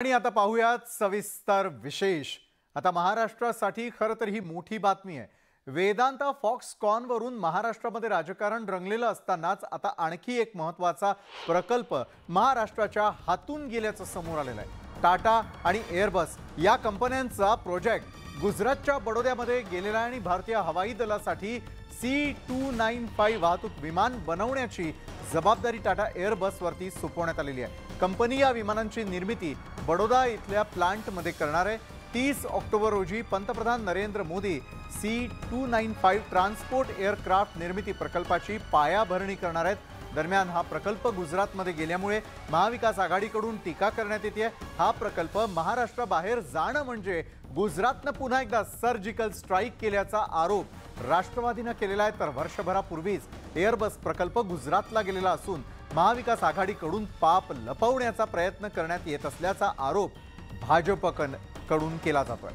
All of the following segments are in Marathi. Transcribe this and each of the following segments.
आणि आता पाहूयात सविस्तर विशेष। आता महाराष्ट्रासाठी खरं तर ही मोठी बातमी आहे। वेदांता फॉक्सकॉनवरून महाराष्ट्रामध्ये राजकारण रंगलेलं असतानाच आता आणखी एक महत्त्वाचा प्रकल्प महाराष्ट्राच्या हातून गेल्याचं समोर आलेलं आहे। टाटा आणि एअरबस या कंपन्यांचा प्रोजेक्ट गुजरातच्या बडोद्यामध्ये गेलेला आणि भारतीय हवाई दलासाठी C295 वाहतूक विमान बनवण्याची जबाबदारी टाटा एअरबसवरती सोपवण्यात आलेली आहे। कंपनी या विमानांची निर्मिती बडोदा इथल्या प्लांटमध्ये करणार आहे। 30 ऑक्टोबर रोजी पंतप्रधान Narendra Modi C295 transport aircraft निर्मिती प्रकल्पाची पायाभरणी करणार आहेत। दरम्यान हा प्रकल्प गुजरातमध्ये गेल्यामुळे महाविकास आघाडीकडून टीका करण्यात येते। हा प्रकल्प महाराष्ट्राबाहेर जाणं म्हणजे गुजरातनं पुन्हा एकदा सर्जिकल स्ट्राईक केल्याचा आरोप राष्ट्रवादीने केलेला आहे। तर वर्षभरापूर्वीच एअरबस प्रकल्प गुजरातला गेलेला असून महाविकास आघाडीकडून पाप लपवण्याचा प्रयत्न करण्यात येत असल्याचा आरोप भाजपकडून केला जातोय।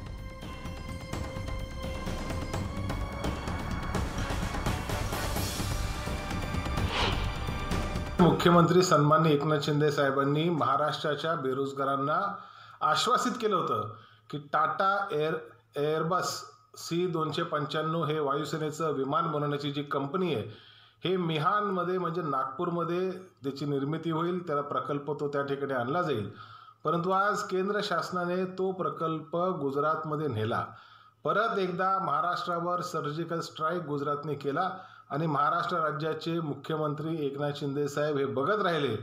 मुख्यमंत्री सन्माननीय एकनाथ शिंदे साहेबांनी महाराष्ट्राच्या बेरोजगारांना आश्वासित केलं होतं की टाटा एअरबस C295 हे वायुसेनेचं विमान बनवण्याची जी कंपनी आहे हे मिहानमध्ये म्हणजे नागपूरमध्ये त्याची निर्मिती होईल, त्याला प्रकल्प तो त्या ठिकाणी आणला जाईल। परंतु आज केंद्र शासनाने तो प्रकल्प गुजरातमध्ये नेला। परत एकदा महाराष्ट्रावर सर्जिकल स्ट्राईक गुजरातने केला आणि महाराष्ट्र राज्याचे मुख्यमंत्री एकनाथ शिंदे साहेब हे बघत राहिले।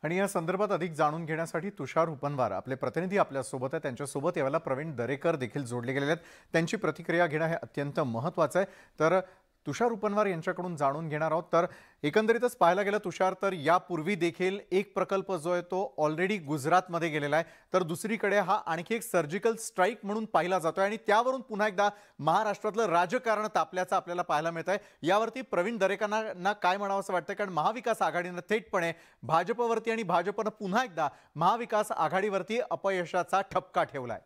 आणि या संदर्भात अधिक जाणून घेण्यासाठी तुषार उपनवार आपले प्रतिनिधी आपल्या सोबत आहे। त्यांच्यासोबत यावेळेला प्रवीण दरेकर देखील जोडले गेलेले आहेत। त्यांची प्रतिक्रिया घेणं हे अत्यंत महत्त्वाचं आहे। तर तुषार उपनवार यांच्याकडून जाणून घेणार आहोत। तर एकंदरीतच पाहायला गेलं तुषार, तर यापूर्वी देखील एक प्रकल्प जो आहे तो ऑलरेडी गुजरातमध्ये गेलेला आहे, तर दुसरीकडे हा आणखी एक सर्जिकल स्ट्राईक म्हणून पाहिला जातोय आणि त्यावरून पुन्हा एकदा महाराष्ट्रातलं राजकारण तापल्याचं आपल्याला पाहायला मिळत आहे। यावरती प्रवीण दरेकरांना काय म्हणावं असं वाटतं, कारण महाविकास आघाडीनं थेटपणे भाजपवरती आणि भाजपनं पुन्हा एकदा महाविकास आघाडीवरती अपयशाचा ठपका ठेवलाय।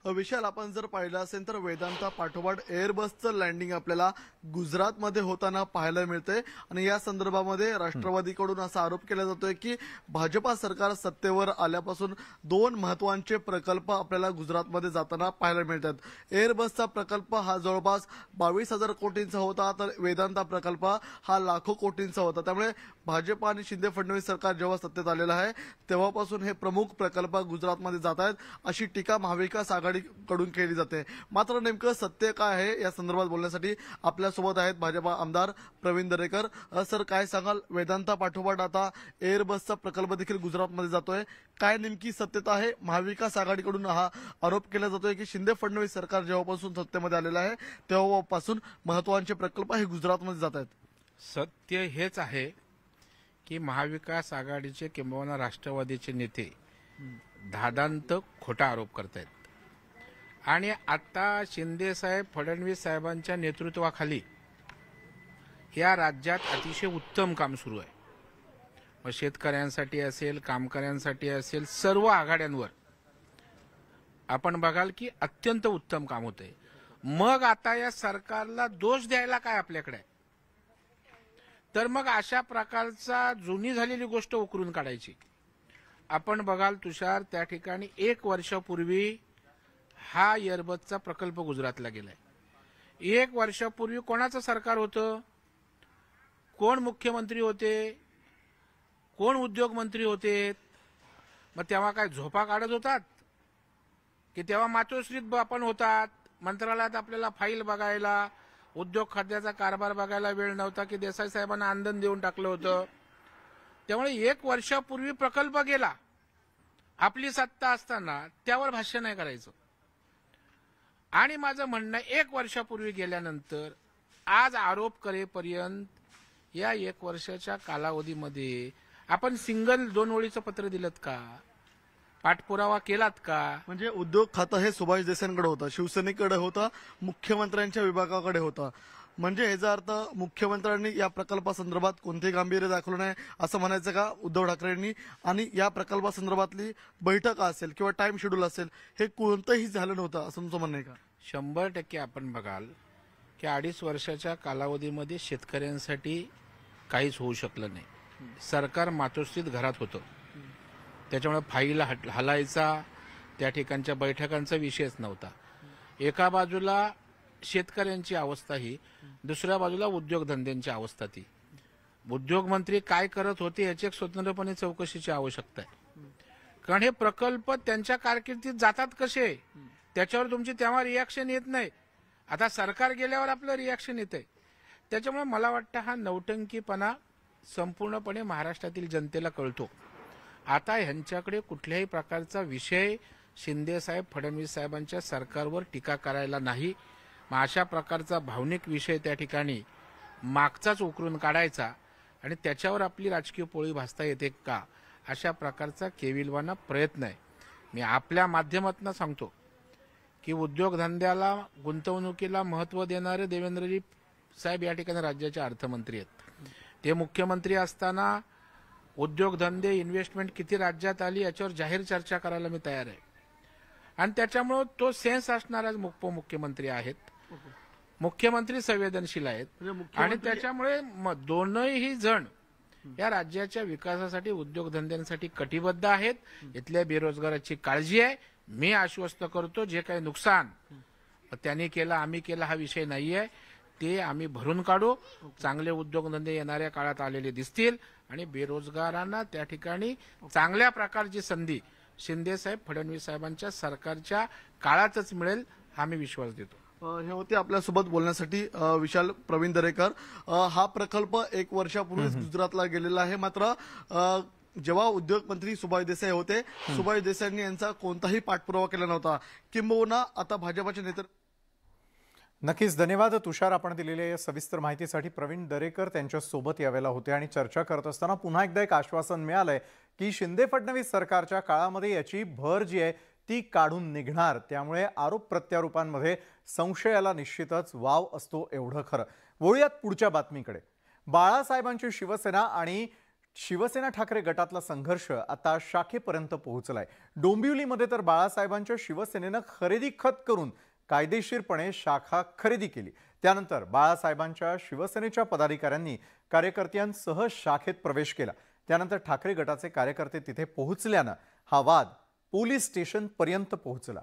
विशाल, आपण जर पाहिलं असेल तर वेदांता पाठोपाठ एअरबसचं लँडिंग आपल्याला गुजरातमध्ये होताना पाहायला मिळते आणि या संदर्भामध्ये राष्ट्रवादीकडून असा आरोप केला जातोय की भाजपा सरकार सत्तेवर आल्यापासून दोन महत्त्वाचे प्रकल्प आपल्याला गुजरातमध्ये जाताना पाहायला मिळतात। एअरबसचा प्रकल्प हा जवळपास 22,000 कोटींचा होता, तर वेदांता प्रकल्प हा लाखो कोटींचा होता। त्यामुळे भाजप आणि शिंदे फडणवीस सरकार जेव्हा सत्तेत आलेलं आहे तेव्हापासून हे प्रमुख प्रकल्प गुजरातमध्ये जात आहेत अशी टीका महाविकास आघाडीकडून केली जाते। मात्र नेमकं सत्य काय आहे या संदर्भात बोलण्यासाठी आपल्यासोबत आहेत भाजपा आमदार प्रवीण दरेकर। सर, काय सांगाल, वेदांता पाठोपाठ आता एअरबसचा प्रकल्प देखील गुजरातमध्ये जातोय, काय नेमकी सत्यता आहे? महाविकास आघाडीकडून हा आरोप केला जातोय की शिंदे फडणवीस सरकार जेव्हापासून सत्तेमध्ये आलेलं आहे तेव्हापासून महत्त्वाचे प्रकल्प हे गुजरातमध्ये जात आहेत। सत्य हेच आहे की महाविकास आघाडीचे किंबहुना राष्ट्रवादीचे नेते धादांत खोटा आरोप करतायत आणि आता शिंदे साहेब फडणवीस साहेबांच्या नेतृत्वाखाली या राज्यात अतिशय उत्तम काम सुरू आहे। मग शेतकऱ्यांसाठी असेल, कामकऱ्यांसाठी असेल, सर्व आघाड्यांवर आपण बघाल की अत्यंत उत्तम काम होतंय। मग आता या सरकारला दोष द्यायला काय आपल्याकडे? तर मग अशा प्रकारचा जुनी झालेली गोष्ट उकरून काढायची। आपण बघाल तुषार, त्या ठिकाणी 1 वर्षापूर्वी हा एअरबसचा प्रकल्प गुजरातला गेलाय। 1 वर्षापूर्वी कोणाचं सरकार होतं? कोण मुख्यमंत्री होते? कोण उद्योग मंत्री होते? मग तेव्हा काय झोपा काढत होतात की तेव्हा मातोश्रीत आपण होतात? मंत्रालयात आपल्याला फाईल बघायला, उद्योग खात्याचा कारभार बघायला वेळ नव्हता की देसाई साहेबांना आंदन देऊन टाकलं होतं? त्यामुळे 1 वर्षापूर्वी प्रकल्प गेला, आपली सत्ता असताना त्यावर भाष्य नाही करायचं। आणि माझं म्हणणं, 1 वर्षापूर्वी गेल्यानंतर आज आरोप करेपर्यंत या 1 वर्षाच्या कालावधीमध्ये आपण सिंगल 2 ओळीचं पत्र दिलत का? पाठपुरावा केलात का? म्हणजे उद्योग खातं हे सुभाष देसाईंकडे होतं, शिवसेनेकडे होतं, मुख्यमंत्र्यांच्या विभागाकडे होतं। म्हणजे याचा अर्थ मुख्यमंत्र्यांनी या प्रकल्पासंदर्भात कोणते गांभीर्य दाखवलं नाही असं म्हणायचं का उद्धव ठाकरेंनी? आणि या प्रकल्पासंदर्भातली बैठक असेल किंवा टाइम शेड्यूल असेल हे कोणतंही झालं नव्हतं असं तुमचं म्हणणं आहे का? 100% आपण बघाल की 2.5 वर्षाच्या कालावधीमध्ये शेतकऱ्यांसाठी काहीच होऊ शकलं नाही. सरकार मातोश्रीत घरात होतं, त्याच्यामुळे फाईल हलायचा, त्या ठिकाणच्या बैठकांचा विषयच नव्हता. एका बाजूला शेतकऱ्यांची अवस्था ही, दुसऱ्या बाजूला उद्योगधंद्यांची अवस्था ती. उद्योगमंत्री काय करत होते याची एक स्वतंत्रपणे चौकशीची आवश्यकता आहे. कारण हे प्रकल्प त्यांच्या कारकिर्दीत जातात कसे, त्याच्यावर तुमची तेव्हा रिॲक्शन येत नाही. आता सरकार गेल्यावर आपलं रिॲक्शन येतंय. त्याच्यामुळे मला वाटतं हा नौटंकीपणा संपूर्णपणे महाराष्ट्रातील जनतेला कळतो. आता ह्यांच्याकडे कुठल्याही प्रकारचा विषय शिंदे साहेब, फडणवीस साहेबांच्या सरकारवर टीका करायला नाही. मग अशा प्रकारचा भावनिक विषय त्या ठिकाणी मागचाच उकरून काढायचा आणि त्याच्यावर आपली राजकीय पोळी भासता येते का, अशा प्रकारचा केविलवाना प्रयत्न आहे. मी आपल्या माध्यमातून सांगतो की उद्योगधंद्याला, गुंतवणुकीला महत्त्व देणारे देवेंद्रजी साहेब या ठिकाणी राज्याचे अर्थमंत्री आहेत. ते मुख्यमंत्री असताना उद्योगधंदे, इन्व्हेस्टमेंट किती राज्यात आली याच्यावर जाहीर चर्चा करायला मी तयार आहे. आणि त्याच्यामुळे तो सेन्स असणारा उपमुख्यमंत्री आहेत. मुख्यमंत्री संवेदनशील आहेत आणि त्याच्यामुळे दोनही जण या राज्याच्या विकासासाठी, उद्योगधंद्यांसाठी कटिबद्ध आहेत. इथल्या बेरोजगाराची काळजी आहे. मी आश्वस्त करतो, जे काही नुकसान त्यांनी केलं, आम्ही केलं हा विषय नाहीये. ते आम्ही भरून काढू. चांगले उद्योगधंदे येणाऱ्या काळात आलेले दिसतील आणि बेरोजगारांना त्या ठिकाणी चांगल्या प्रकारची संधी शिंदे साहेब, फडणवीस साहेबांच्या सरकारच्या काळातच मिळेल, हा मी विश्वास देतो. हे होते आपल्यासोबत बोलण्यासाठी विशाल प्रवीण दरेकर. हा प्रकल्प 1 वर्षापूर्वीच गुजरातला गेलेला आहे. मात्र जेव्हा उद्योग मंत्री सुभाष देसाई होते, सुभाष देसाईंनी यांचा कोणताही पाठपुरावा केला नव्हता. किंबहुना आता भाजपाचे नेते. नक्कीच धन्यवाद तुषार, आपण दिलेल्या सविस्तर माहितीसाठी. प्रवीण दरेकर त्यांच्या सोबत यावेळेला होते आणि चर्चा करत असताना पुन्हा एकदा एक आश्वासन मिळालंय की शिंदे फडणवीस सरकारच्या काळामध्ये याची भर जी आहे ती काढून निघणार. त्यामुळे आरोप प्रत्यारोपांमध्ये संशयाला निश्चितच वाव असतो, एवढं खरं. वळूयात पुढच्या बातमीकडे. बाळासाहेबांची शिवसेना आणि शिवसेना ठाकरे गटातला संघर्ष आता शाखेपर्यंत पोहोचलाय. डोंबिवलीमध्ये तर बाळासाहेबांच्या शिवसेनेनं खरेदी खत करून कायदेशीरपणे शाखा खरेदी केली. त्यानंतर बाळासाहेबांच्या शिवसेनेच्या पदाधिकाऱ्यांनी कार्यकर्त्यांसह शाखेत प्रवेश केला. त्यानंतर ठाकरे गटाचे कार्यकर्ते तिथे पोहोचल्यानं हा वाद पोलीस स्टेशन पर्यंत पोहोचला.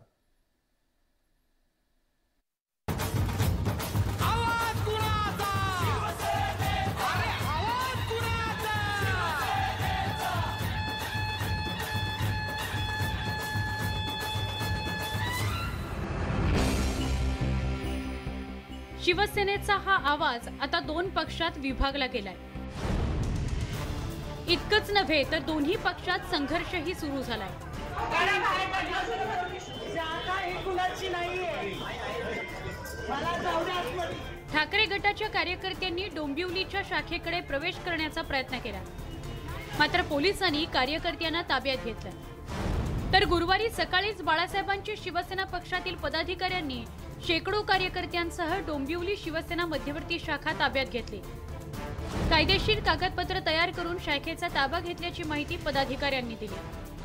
शिवसेनेचा हा आवाज आता 2 पक्षात विभागला गेलाय. इतकंच नव्हे तर दोन्ही पक्षात संघर्षही सुरू झालाय. ठाकरे गटाच्या कार्यकर्त्यांनी डोंबिवलीच्या शाखेकडे प्रवेश करण्याचा प्रयत्न केला. मात्र पोलिसांनी कार्यकर्त्यांना ताब्यात घेतलं. तर गुरुवारी सकाळीच बाळासाहेबांची शिवसेना पक्षातील पदाधिकाऱ्यांनी शेकडो कार्यकर्त्यांसह डोंबिवली शिवसेना मध्यवर्ती शाखा ताब्यात घेतली. कायदेशीर कागदपत्र तयार करून शाखेचा ताबा घेतल्याची माहिती पदाधिकाऱ्यांनी दिली.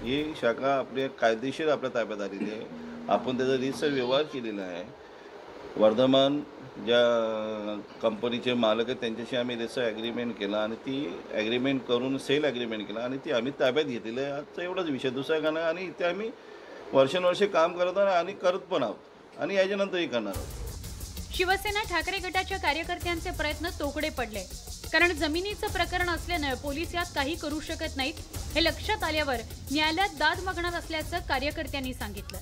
ही शाखा आपल्या कायदेशीर आपल्या ताब्यात आलेली आहे. आपण त्याचा रीतसर व्यवहार केलेला आहे. वर्धमान ज्या कंपनीचे मालक आहेत त्यांच्याशी आम्ही रीतसर ॲग्रीमेंट केला आणि ती ॲग्रीमेंट करून सेल ॲग्रीमेंट केला आणि ती आम्ही ताब्यात घेतलेलं आहे. आजचा एवढाच विषय, दुसरा का नाही. आणि इथे आम्ही वर्षानुवर्षे काम करत आहोत आणि करत पण आहोत आणि याच्यानंतरही करणार आहोत. शिवसेना ठाकरे गटाच्या कार्यकर्त्यांचे प्रयत्न तोकडे पडले. कारण जमिनीचं प्रकरण असल्यानं पोलीस यात काही करू शकत नाहीत. हे लक्षात आल्यावर न्यायालयात दाद मागणार असल्याचं कार्यकर्त्यांनी सांगितलं.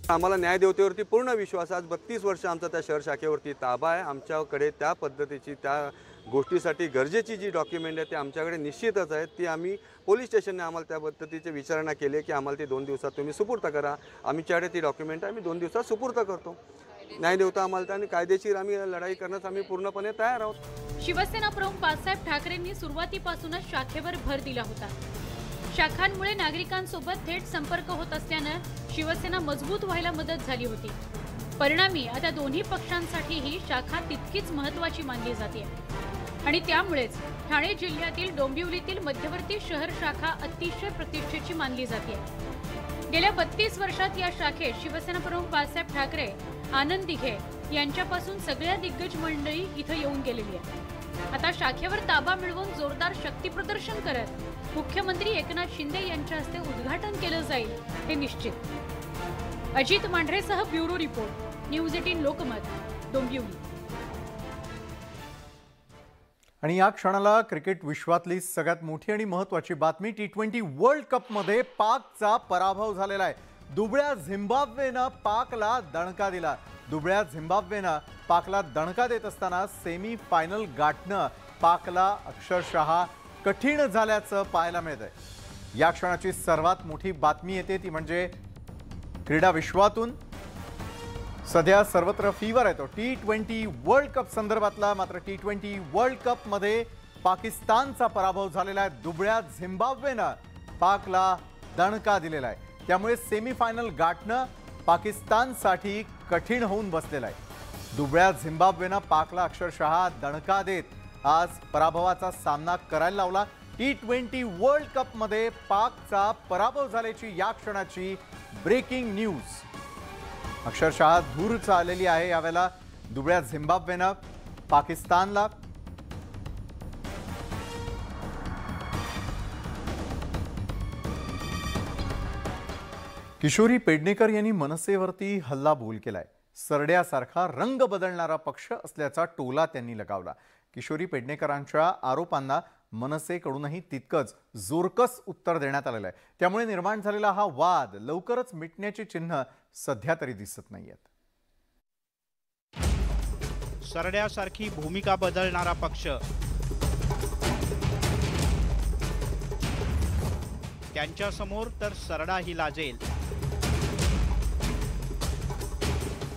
आम्हाला न्यायदेवतेवरती पूर्ण विश्वास. आज 32 वर्ष आमचा त्या शहर शाखेवरती ताबा आहे. आमच्याकडे त्या पद्धतीची, त्या गोष्टीसाठी गरजेची जी डॉक्युमेंट आहे ती आमच्याकडे निश्चितच आहेत. ती आम्ही पोलीस स्टेशनने आम्हाला त्या पद्धतीची विचारणा केली की आम्हाला ती 2 दिवसात तुम्ही सुपूर्द करा. आमच्याकडे ती डॉक्युमेंट आम्ही 2 दिवसात सुपूर्द करतो. न्यायदेवता आम्हाला त्याने कायदेशीर आम्ही लढाई करण्यास आम्ही पूर्णपणे तयार आहोत. शिवसेना प्रमुख बाळासाहेब ठाकरेंनी सुरुवातीपासूनच शाखेवर भर दिला होता. शाखांमुळे नागरिकांसोबत थेट संपर्क होत असल्यानं शिवसेना मजबूत व्हायला मदत झाली होती. परिणामी आता दोन्ही पक्षांसाठी ही शाखा तितकीच महत्त्वाची मानली जाते आणि त्यामुळेच ठाणे जिल्ह्यातील डोंबिवलीतील मध्यवर्ती शहर शाखा अतिशय प्रतिष्ठेची मानली जाते. गेल्या 32 वर्षात या शाखेत शिवसेना प्रमुख बाळासाहेब ठाकरे, आनंद दिघे यांच्यापासून सगळ्या दिग्गज मंडळी इथं येऊन गेलेली आहे. आता शाखेवर ताबा मिळवून जोरदार शक्तीप्रदर्शन करत मुख्यमंत्री एकनाथ शिंदे यांच्या हस्ते उद्घाटन केलं जाईल हे निश्चित। अजित मांढरेसह bureau report, news 18 Lokmat, Dombivli. आणि या क्षणाला क्रिकेट विश्वातली सगळ्यात मोठी आणि महत्त्वाची बातमी, T20 वर्ल्ड कप मध्ये पाकचा पराभव झालेला आहे। दुबळ्या झिम्बाब्वेनं पाकला दणका दिला। दुबळ्या झिम्बाब्वेनं पाकला दणका देत असताना सेमी फायनल गाठणं पाकला अक्षरशः कठीण झाल्याचं पाहायला मिळतंय। या क्षणाची सर्वात मोठी बातमी येते ती म्हणजे क्रीडा विश्वातून सध्या सर्वत्र फीवर आहे तो T20 वर्ल्ड कप संदर्भातला। मात्र T20 वर्ल्ड कप मध्ये पाकिस्तानचा पराभव झालेला आहे। दुबळ्या झिम्बाब्वेनं पाकला दणका दिलेला आहे, त्यामुळे सेमीफायनल गाठणं पाकिस्तानसाठी कठीण होऊन बसलेलं आहे। दुबळ्या झिम्बाब्वेनं पाकला अक्षरशः दणका देत आज पराभवाचा सामना करायला लावला। T20 वर्ल्ड कप मध्ये पाकचा पराभव झाल्याची या क्षणाची ब्रेकिंग न्यूज अक्षरशः धूर चाललेली आहे। यावेळेला दुबळ्या झिम्बाब्वेनं पाकिस्तानला किशोरी पेडणेकर यांनी मनसेवरती हल्लाबोल केलाय। सरड्यासारखा रंग बदलणारा पक्ष असल्याचा टोला त्यांनी लगावला। किशोरी पेडणेकरांच्या आरोपांना मनसेकडूनही तितकंच जोरकस उत्तर देण्यात आलेलं आहे, त्यामुळे निर्माण झालेला हा वाद लवकरच मिटण्याची चिन्ह सध्या तरी दिसत नाहीयेत। सरड्यासारखी भूमिका बदलणारा पक्ष, त्यांच्या समोर तर सरडाही लाजेल।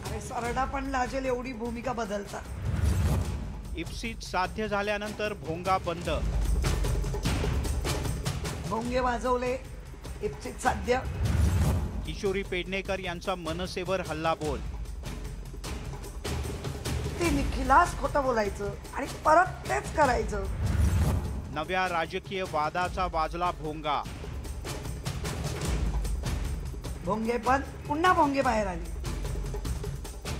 अरे सरडा पण लाजेल एवढी भूमिका बदलतात। इप्सित साध्य झाल्यानंतर भोंगा बंद, भोंगे वाजवले, इप्सित साध्य। किशोरी पेडणेकर यांचा मनसेवर हल्लाबोल, ते निखिलास खोटं बोलायचं आणि परत तेच करायचं। नव्या राजकीय वादाचा वाजला भोंगा, भोंगे पण पुन्हा भोंगे बाहेर आले।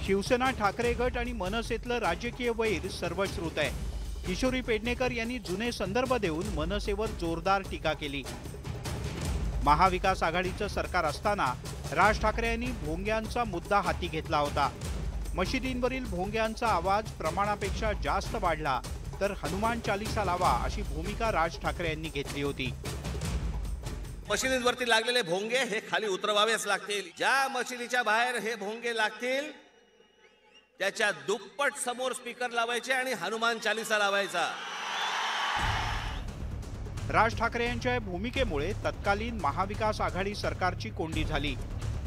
शिवसेना ठाकरे गट आणि मनसेतलं राजकीय वैर सर्वश्रुत आहे। किशोरी पेडणेकर यांनी जुने संदर्भ देऊन मनसेवर जोरदार टीका केली। महाविकास आघाडीचं सरकार असताना राज ठाकरे यांनी भोंग्यांचा मुद्दा हाती घेतला होता। मशिदींवरील भोंग्यांचा आवाज प्रमाणापेक्षा जास्त वाढला तर हनुमान चालीसा लावा अशी भूमिका राज ठाकरे यांनी घेतली होती। मशिदींवरती लागलेले भोंगे हे खाली उतरवावेच लागतील। ज्या मशिदीच्या बाहेर हे भोंगे लागतील त्याच्या दुप्पट समोर स्पीकर लावायचे आणि हनुमान चालीसा लावायचा। राज ठाकरे यांच्या भूमिकेमुळे तत्कालीन महाविकास आघाडी सरकारची कोंडी झाली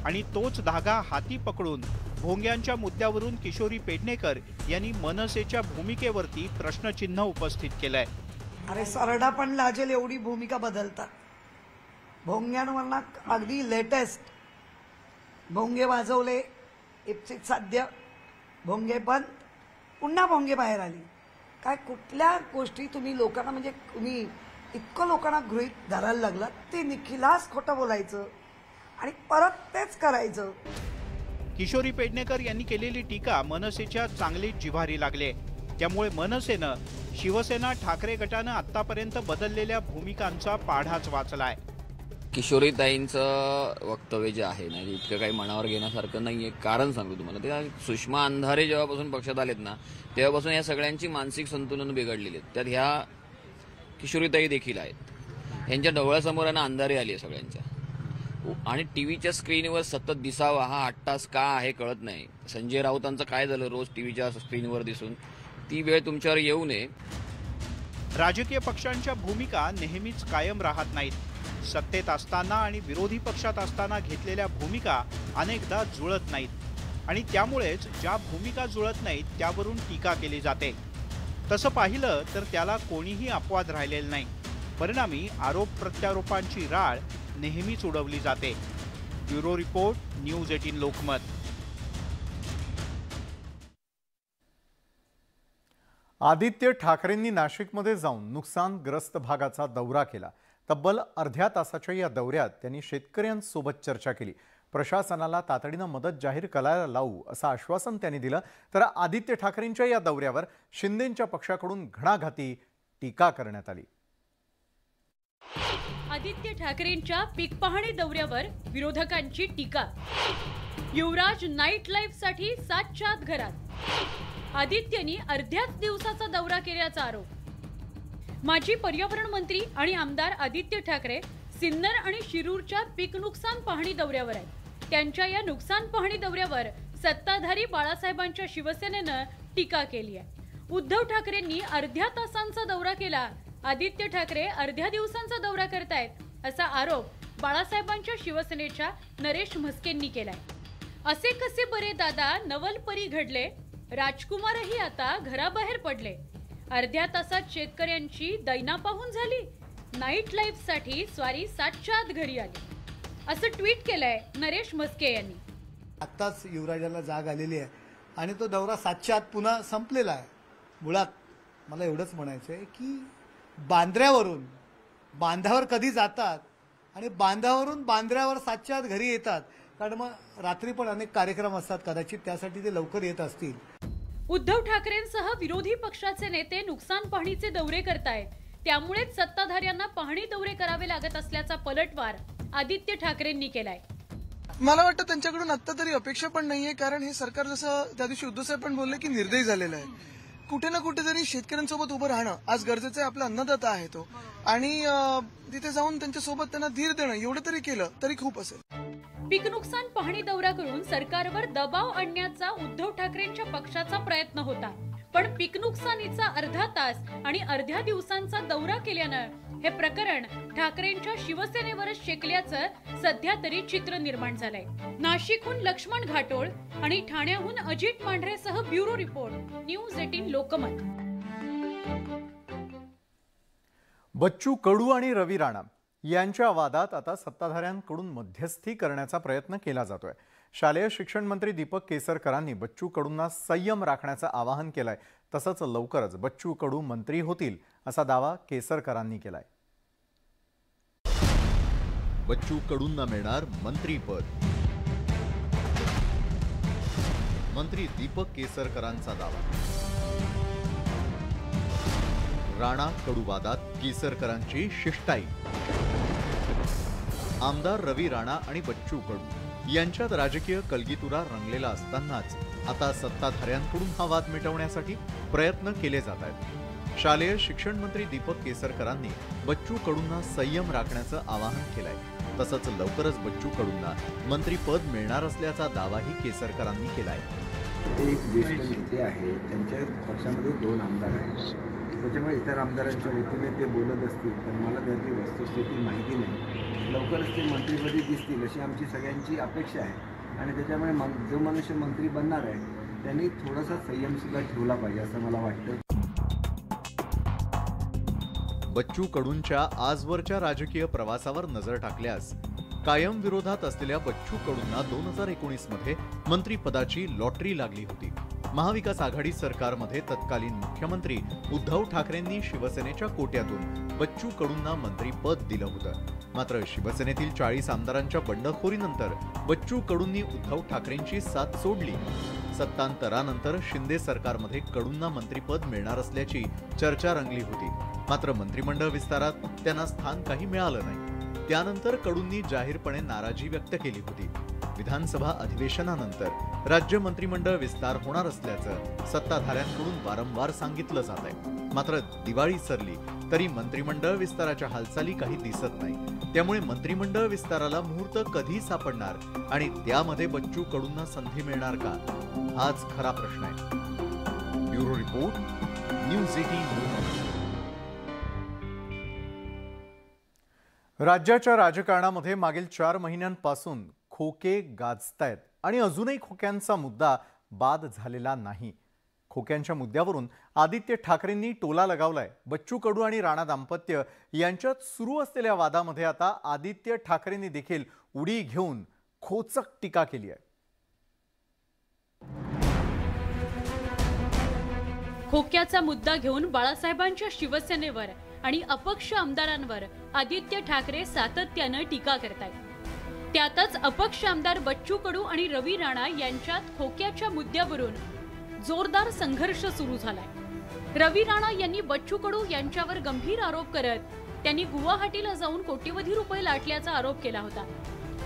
आणि तोच धागा हाती पकडून भोंग्यांच्या मुद्द्यावरून किशोरी पेडणेकर यांनी मनसेच्या भूमिकेवरती प्रश्नचिन्ह उपस्थित केलंय। अरे सरडा पण लाजेल एवढी भूमिका बदलतात। भोंग्यांवरना अगदी लेटेस्ट भोंगे वाजवले, इप्सित साध्य, भोंगे पण पुन्हा भोंगे बाहेर आले। काय कुठल्या गोष्टी तुम्ही लोकांना म्हणजे तुम्ही इतकं लोकांना गृहीत धरायला लागलात, ते निखिलास खोटं बोलायचं आणि परत तेच करायचं। किशोरी पेडणेकर यांनी केलेली टीका मनसेच्या चांगलीच जिव्हारी लागले, त्यामुळे मनसेनं शिवसेना ठाकरे गटानं आतापर्यंत बदललेल्या भूमिकांचा पाढाच वाचलाय। किशोरीताईंचं वक्तव्य जे आहे ना, इतकं काही मनावर घेण्यासारखं नाहीये। कारण सांगतो तुम्हाला, ते सुषमा अंधारे जेव्हापासून पक्षात आलेत ना, तेव्हापासून या सगळ्यांची मानसिक संतुलन बिघडलेली आहेत। त्यात ह्या किशोरीताई देखील आहेत। यांच्या डोळ्यासमोर ना अंधारे आली आहे सगळ्यांच्या, आणि टीव्हीच्या स्क्रीनवर सतत दिसावा हा हट्टास का आहे कळत नाही। संजय राऊतांचं काय झालं रोज टीव्हीच्या स्क्रीनवर दिसून, ती वेळ तुमच्यावर येऊ नये। राजकीय पक्षांच्या भूमिका नेहमीच कायम राहत नाहीत। सत्तेत असताना आणि विरोधी पक्षात असताना घेतलेल्या भूमिका अनेकदा जुळत नाहीत आणि त्यामुळेच ज्या भूमिका जुळत नाहीत त्यावरून टीका केली जाते। तसं पाहिलं तर त्याला कोणीही अपवाद राहिलेला नाही। परिणामी आरोप प्रत्यारोपांची राळ नेहमीच उडवली जाते। Bureau report, news 18 Lokmat. Aditya ठाकरेंनी नाशिकमध्ये जाऊन नुकसानग्रस्त भागाचा दौरा केला। तब्बल अर्ध्या तासाच्या या दौऱ्यात त्यांनी शेतकऱ्यांसोबत चर्चा केली। प्रशासनाला तातडीनं मदत जाहीर करायला लावू असं आश्वासन त्यांनी दिलं. तर आदित्य ठाकरेंच्या या दौऱ्यावर शिंदेंच्या पक्षाकडून घणाघाती टीका करण्यात आली. आदित्य ठाकरेंच्या पीक पाहणी दौऱ्यावर विरोधकांची टीका. युवराज नाईट लाईफ साठी 7च्या आत घरात. आदित्यनी अर्ध्याच दिवसाचा दौरा केल्याचा आरोप. माजी पर्यावरण मंत्री आणि आमदार आदित्य ठाकरे सिन्नर आणि शिरूरच्या पीक नुकसान पाहणी दौऱ्यावर आहेत. त्यांच्या या नुकसान पाहणी दौऱ्यावर सत्ताधारी बाळासाहेबांच्या शिवसेनेनं टीका केली आहे. उद्धव ठाकरेंनी अर्ध्या तासांचा दौरा केला, आदित्य ठाकरे अर्ध्या दिवसांचा दौरा करतायत असा आरोप बाळासाहेबांच्या शिवसेनेच्या नरेश म्हस्केंनी केलाय. असे कसे बरे दादा, नवलपरी घडले, राजकुमारही आता घराबाहेर पडले. अर्ध्या तासात शेतकऱ्यांची दैना पाहून झाली. नाईट लाईफ साठी स्वारी 7च्या आत घरी आली असं ट्विट केलंय नरेश म्हस्के यांनी. आत्ताच युवराजाला जाग आलेली आहे आणि तो दौरा 7च्या आत पुन्हा संपलेला आहे. मुळात मला एवढंच म्हणायचं आहे की बांद्र्यावरून बांधावर कधी जातात आणि बांधावरून बांद्र्यावर 7च्या आत घरी येतात, कारण मग रात्री पण अनेक कार्यक्रम असतात, कदाचित त्यासाठी ते लवकर येत असतील. उद्धव ठाकरेंसह विरोधी पक्षाचे नेते नुकसान पाहणीचे दौरे करतायत, त्यामुळेच सत्ताधाऱ्यांना पाहणी दौरे करावे लागत असल्याचा पलटवार आदित्य ठाकरेंनी केलाय. मला वाटतं त्यांच्याकडून आता तरी अपेक्षा पण नाहीये, कारण हे सरकार जसं त्या दिवशी उद्धव साहेब पण बोलले की निर्दयी झालेलं आहे. कुठे ना कुठेतरी शेतकऱ्यांसोबत उभं राहणं आज गरजेचं आहे. आपला अन्नदाता आहे तो, आणि तिथे जाऊन त्यांच्यासोबत त्यांना धीर देणं एवढं तरी केलं तरी खूप असेल. पीक नुकसान पाहणी दौरा करून सरकारवर दबाव आणण्याचा उद्धव ठाकरेंच्या पक्षाचा प्रयत्न होता, पण पीक नुकसानीचा अर्धा तास आणि अर्ध्या दिवसांचा दौरा केल्यानं हे प्रकरण ठाकरेंच्या शिवसेनेवरच शेकल्याचं सध्या तरी चित्र निर्माण झालंय. नाशिकहून लक्ष्मण घाटोळ आणि ठाण्याहून अजित मांढरेसह bureau report, news 18 Lokmat. Bachchu Kadu आणि रवी राणा यांच्या वादात आता सत्ताधाऱ्यांकडून मध्यस्थी करण्याचा प्रयत्न केला जातोय. शालेय शिक्षण मंत्री दीपक केसरकरांनी बच्चू कडूंना संयम राखण्याचं आवाहन केलंय. तसंच लवकरच बच्चू कडू मंत्री होतील असा दावा केसरकरांनी केलाय. बच्चू कडूंना मिळणार मंत्रीपद. मंत्री दीपक केसरकरांचा दावा. राणा कडू वादात केसरकरांची शिष्टाई. आमदार रवी राणा आणि बच्चू कडू यांच्यात राजकीय कलगीतुरा रंगलेला असतानाच आता सत्ताधाऱ्यांकडून हा वाद मिटवण्यासाठी प्रयत्न केले जात आहेत. शालेय शिक्षण मंत्री दीपक केसरकरांनी बच्चू कडूंना संयम राखण्याचं आवाहन केलंय. तसंच लवकरच बच्चू कडूंना मंत्रीपद मिळणार असल्याचा दावाही केसरकरांनी केलाय. एक ज्येष्ठ नेते आहे, त्यांच्या पक्षामध्ये 2 आमदार आहेत, त्याच्यामुळे इतर आमदारांच्या वतीने ते बोलत असतील, पण मला त्याची वस्तुस्थिती माहिती नाही. लवकरच ते मंत्रीपदी दिसतील अशी आमची सगळ्यांची अपेक्षा आहे, आणि त्याच्यामुळे जो मनुष्य मंत्री बनणार आहे त्यांनी थोडासा संयम सुद्धा ठेवला पाहिजे असं मला वाटतं. बच्चू कडूंच्या आजवरच्या राजकीय प्रवासावर नजर टाकल्यास कायम विरोधात असलेल्या बच्चू कडूंना 2019 मध्ये मंत्रीपदाची लॉटरी लागली होती. महाविकास आघाडी सरकारमध्ये तत्कालीन मुख्यमंत्री उद्धव ठाकरेंनी शिवसेनेच्या कोट्यातून बच्चू कडूंना मंत्रीपद दिलं होतं. मात्र शिवसेनेतील 40 आमदारांच्या बंडखोरीनंतर बच्चू कडूंनी उद्धव ठाकरेंची साथ सोडली. सत्तांतरानंतर शिंदे सरकारमध्ये कडूंना मंत्रीपद मिळणार असल्याची चर्चा रंगली होती. मात्र मंत्रिमंडळ विस्तारात त्यांना स्थान काही मिळालं नाही. त्यानंतर कडूंनी जाहीरपणे नाराजी व्यक्त केली होती. विधानसभा अधिवेशनानंतर राज्य मंत्रिमंडळ विस्तार होणार असल्याचं सत्ताधाऱ्यांकडून वारंवार सांगितलं जात आहे. मात्र दिवाळी सरली तरी मंत्रिमंडळ विस्ताराच्या हालचाली काही दिसत नाही. त्यामुळे मंत्रिमंडळ विस्ताराला मुहूर्त कधी सापडणार आणि त्यामध्ये बच्चू कडूंना संधी मिळणार का, हाच खरा प्रश्न आहे. Bureau report, news 18. राज्याच्या राजकारणामध्ये मागील 4 महिन्यांपासून खोके गाजतायत आणि अजूनही खोक्यांचा मुद्दा बाद झालेला नाही. खोक्यांच्या मुद्द्यावरून आदित्य ठाकरेंनी टोला लगावलाय. बच्चू कडू आणि राणा दाम्पत्य यांच्यात सुरू असलेल्या वादामध्ये आता आदित्य ठाकरेंनी देखील उडी घेऊन खोचक टीका केली आहे. खोक्याचा मुद्दा घेऊन बाळासाहेबांच्या शिवसेनेवर आणि अपक्ष आमदारांवर आदित्य ठाकरे सातत्यानं टीका करतायत. त्यातच अपक्ष आमदार बच्चू कडू आणि रवी राणा यांच्यात खोक्याच्या मुद्द्यावरून जोरदार संघर्ष सुरू झालाय। रवी राणा यांनी बच्चू कडू यांच्यावर गंभीर आरोप करत त्यांनी गुवाहाटीला जाऊन कोट्यवधी रुपये लाटल्याचा आरोप केला होता।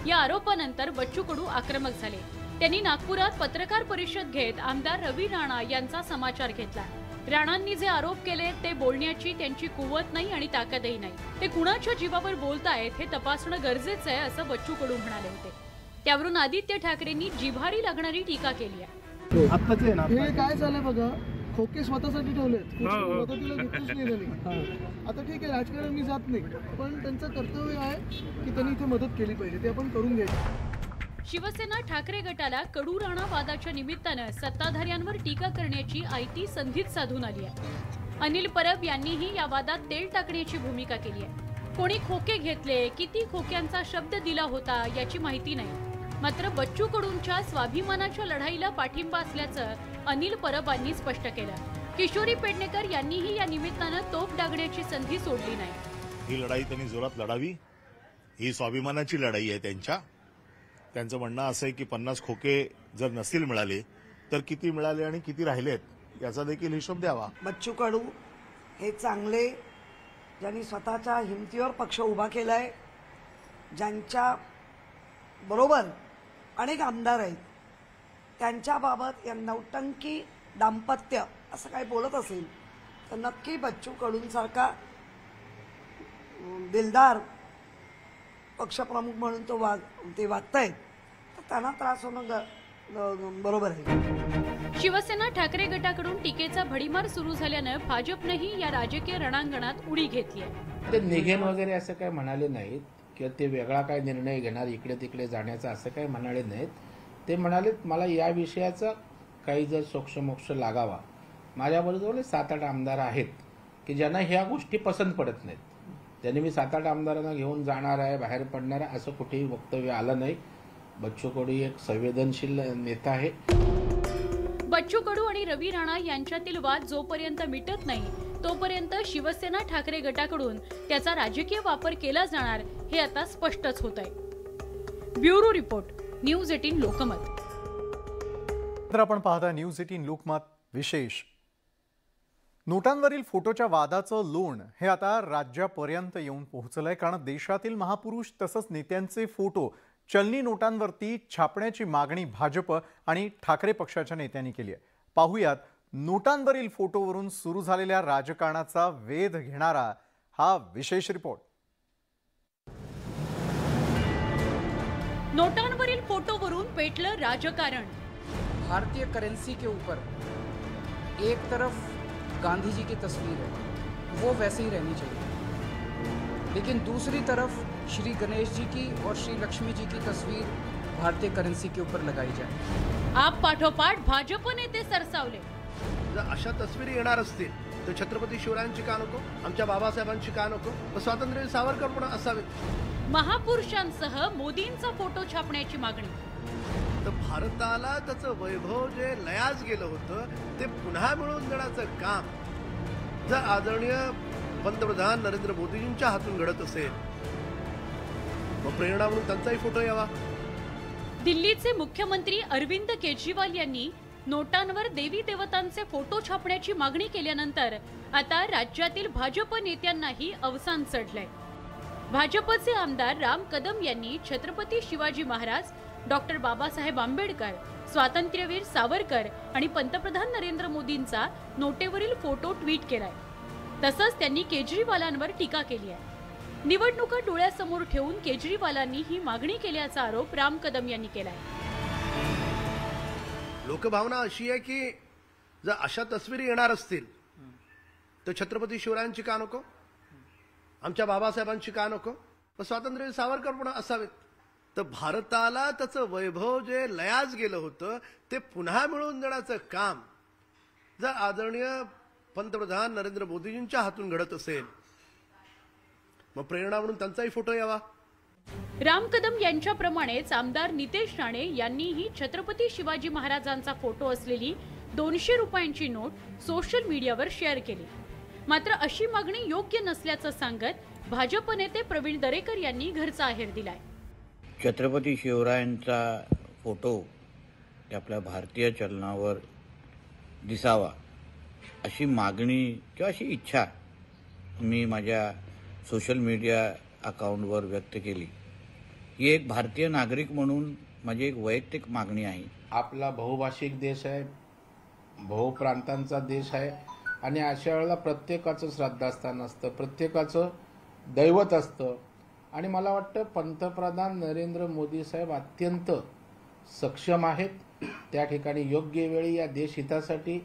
या आरोपानंतर बच्चू कडू आक्रमक झाले। त्यांनी नागपुरात पत्रकार परिषद घेत आमदार रवी राणा यांचा समाचार घेतला। राणांनी जे आरोप केले ते बोलण्याची त्यांची कुवत नाही आणि ताकदही नाही। ते कुणाच्या जीवावर बोलतायत हे तपासणं गरजेचं आहे असं बच्चू कडू म्हणाले होते। त्यावरून आदित्य ठाकरेंनी जिव्हारी लागणारी टीका केली आहे। हे काय झालं बघा, खोके स्वतःसाठी ठेवलेत, मदतीला घेतलीच नाही त्यांनी। आता ठीक आहे, राजकारण मी जात नाही, पण त्यांचं कर्तव्य आहे की त्यांनी इथे मदत केली पाहिजे, ते आपण करून घ्यायचं। शिवसेना ठाकरे गटाला कडू राणा वादाच्या निमित्तानं सत्ताधाऱ्यांवर टीका करण्याची आयती संधीत साधून आली आहे। अनिल परब यांनीही या वादात तेल टाकण्याची भूमिका केली आहे। कोणी खोके घेतले, किती खोक्यांचा शब्द दिला होता याची माहिती नाही। मात्र बच्चू कडूंच्या स्वाभिमानाच्या लढाईला पाठिंबा असल्याचं अनिल परबांनी स्पष्ट केलं। किशोरी पेडणेकर यांनीही या निमित्तानं तोफ डागण्याची संधी सोडली नाही। ही लढाई त्यांनी जोरात लढावी, ही स्वाभिमानाची लढाई आहे त्यांचं म्हणणं असं आहे की 50 खोके जर नसतील मिळाले तर किती मिळाले आणि किती राहिलेत याचा देखील हिशोब द्यावा। बच्चू कडू हे चांगले, ज्यांनी स्वतःच्या हिमतीवर पक्ष उभा केलाय, ज्यांच्या बरोबर अनेक आमदार आहेत, त्यांच्याबाबत या नौटंकी दाम्पत्य असं काही बोलत असेल तर नक्की बच्चू कडूंसारखा दिलदार पक्षप्रमुख म्हणून ते वागतायत, तर त्यांना त्रास होणं बरोबर आहे। शिवसेना ठाकरे गटाकडून टीकेचा भडीमार सुरू झाल्यानं भाजपनेही या राजकीय रणांगणात उडी घेतली आहे। ते निघेन वगैरे असं काही म्हणाले नाहीत किंवा ते वेगळा काय निर्णय घेणार, इकडे तिकडे जाण्याचा असं काही म्हणाले नाहीत। ते म्हणाले मला या विषयाचा काही जर सोक्षमोक्ष लागावा, माझ्याबरोबर 7-8 आमदार आहेत की ज्यांना ह्या गोष्टी पसंत पडत नाहीत, त्यांनी मी 7-8 आमदारांना घेऊन जाणार आहे, बाहेर पडणार आहे असं कुठेही वक्तव्य आलं नाही। बच्चू कडू एक संवेदनशील नेता आहे। बच्चू कडू आणि रवी राणा यांच्यातील वाद जोपर्यंत मिटत नाही तोपर्यंत शिवसेना ठाकरे गटाकडून त्याचा राजकीय वापर केला जाणार हे आता स्पष्टच होत आहे। Bureau report, news 18 Lokmat. तर आपण पाहता न्यूज 18 लोकमत विशेष। नोटांवरील फोटोच्या वादाचं लोण हे आता राज्यापर्यंत येऊन पोहोचलंय, कारण देशातील महापुरुष तसंच नेत्यांचे फोटो चलनी नोटांवरती छापण्याची मागणी भाजप आणि ठाकरे पक्षाच्या नेत्यांनी केली आहे। पाहुयात नोटांवरील फोटोवरून सुरू झालेल्या राजकारणाचा वेध घेणारा हा विशेष रिपोर्ट। नोटांवरील फोटोवरून पेटलं राजकारण। भारतीय करेंसी के ऊपर एक तरफ गांधी जी की तस्वीर है, वो वैसे ही रहनी चाहिए, लेकिन दूसरी तरफ श्री गणेश जी की और श्री लक्ष्मी जी की तस्वीर भारतीय करेंसी के ऊपर लगाई जाए। आप पाठोपाठ भाजप नेते सरसावले। जर अशा तस्वीरी येणार असतील तर छत्रपती शिवरायांची का नको, आमच्या बाबासाहेबांची का नको, तर स्वातंत्र्य सावरकर पण असावेत। महापुरुषांसह मोदींचा फोटो छापण्याची मागणी। तर भारताला त्याचं वैभव जे लयास गेलं होतं ते पुन्हा मिळवून देण्याचं काम जर आदरणीय पंतप्रधान नरेंद्र मोदींच्या हातून घडत असेल, मग प्रेरणा म्हणून त्यांचाही फोटो यावा। दिल्लीचे मुख्यमंत्री अरविंद केजरीवाल यांनी नोटांवर देवी देवतांचे फोटो छापण्याची मागणी केल्यानंतर आता राज्यातील भाजप नेत्यांनाही अवसान चढलंय। भाजपचे आमदार राम कदम यांनी छत्रपती शिवाजी महाराज, डॉक्टर बाबासाहेब आंबेडकर, स्वातंत्र्यवीर सावरकर आणि पंतप्रधान नरेंद्र मोदींचा नोटेवरील फोटो ट्विट केलाय। तसंच त्यांनी केजरीवालांवर टीका केली आहे। निवडणुका डोळ्यासमोर ठेवून केजरीवालांनी ही मागणी केल्याचा आरोप राम कदम यांनी केलाय। लोकभावना अशी आहे की जर अशा तस्वीरी येणार असतील तर छत्रपती शिवरायांची का नको, आमच्या बाबासाहेबांची का नको, तर स्वातंत्र्य सावरकर पण असावेत। तर भारताला त्याचं वैभव जे लयास गेलं होतं ते पुन्हा मिळवून देण्याचं काम जर आदरणीय पंतप्रधान नरेंद्र मोदींच्या हातून घडत असेल, मग प्रेरणा म्हणून त्यांचाही फोटो यावा। राम कदम यांच्याप्रमाणेच आमदार नितेश राणे यांनीही छत्रपती शिवाजी महाराजांचा फोटो असलेली 200 रुपयांची नोट सोशल मीडियावर शेअर केली। मात्र अशी मागणी योग्य नसल्याचं सांगत भाजप नेते प्रवीण दरेकर यांनी घरचा आहेर दिलाय। छत्रपती शिवरायांचा फोटो आपल्या भारतीय चलनावर दिसावा अशी मागणी किंवा अशी इच्छा मी माझ्या सोशल मीडिया अकाउंटवर व्यक्त केली. ही एक भारतीय नागरिक म्हणून माझी एक वैयक्तिक मागणी आहे. आपला बहुभाषिक देश आहे, बहुप्रांतांचा देश आहे आणि अशा वेळेला प्रत्येकाचं श्रद्धास्थान असतं, प्रत्येकाचं दैवत असतं आणि मला वाटतं पंतप्रधान नरेंद्र मोदी साहेब अत्यंत सक्षम आहेत. त्या ठिकाणी योग्य वेळी या देशहितासाठी,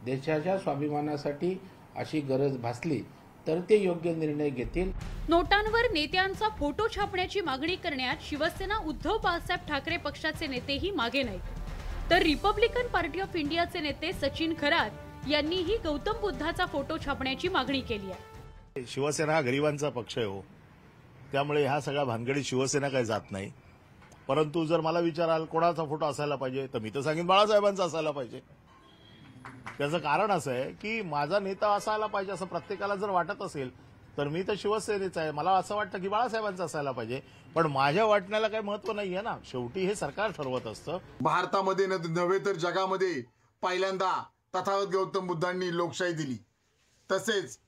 देशाच्या स्वाभिमानासाठी अशी गरज भासली तर ते योग्य निर्णय घेतील. नोटांवर नेत्यांचा फोटो छापण्याची मागणी करण्यात शिवसेना उद्धव बाळासाहेब ठाकरे पक्षाचे नेतेही मागे नाहीत, तर रिपब्लिकन पार्टी ऑफ इंडियाचे नेते सचिन खरात यांनीही गौतम बुद्धाचा फोटो छापण्याची मागणी केली आहे. शिवसेना हा गरिबांचा पक्ष आहे हो, त्यामुळे ह्या सगळ्या भानगडीत शिवसेना काही जात नाही. परंतु जर मला विचाराल कोणाचा फोटो असायला पाहिजे तर मी तर सांगेन बाळासाहेबांचा असायला पाहिजे. त्याचं कारण असं आहे की माझा नेता असायला पाहिजे असं प्रत्येकाला जर वाटत असेल तर मी तर शिवसेनेचा आहे, मला असं वाटतं की बाळासाहेबांचा असायला पाहिजे. पण माझ्या वाटण्याला काही महत्व नाहीये ना, शेवटी हे सरकार ठरवत असतं. भारतामध्ये नव्हे तर जगामध्ये पहिल्यांदा तथागत गौतम बुद्धांनी लोकशाही दिली. तसेच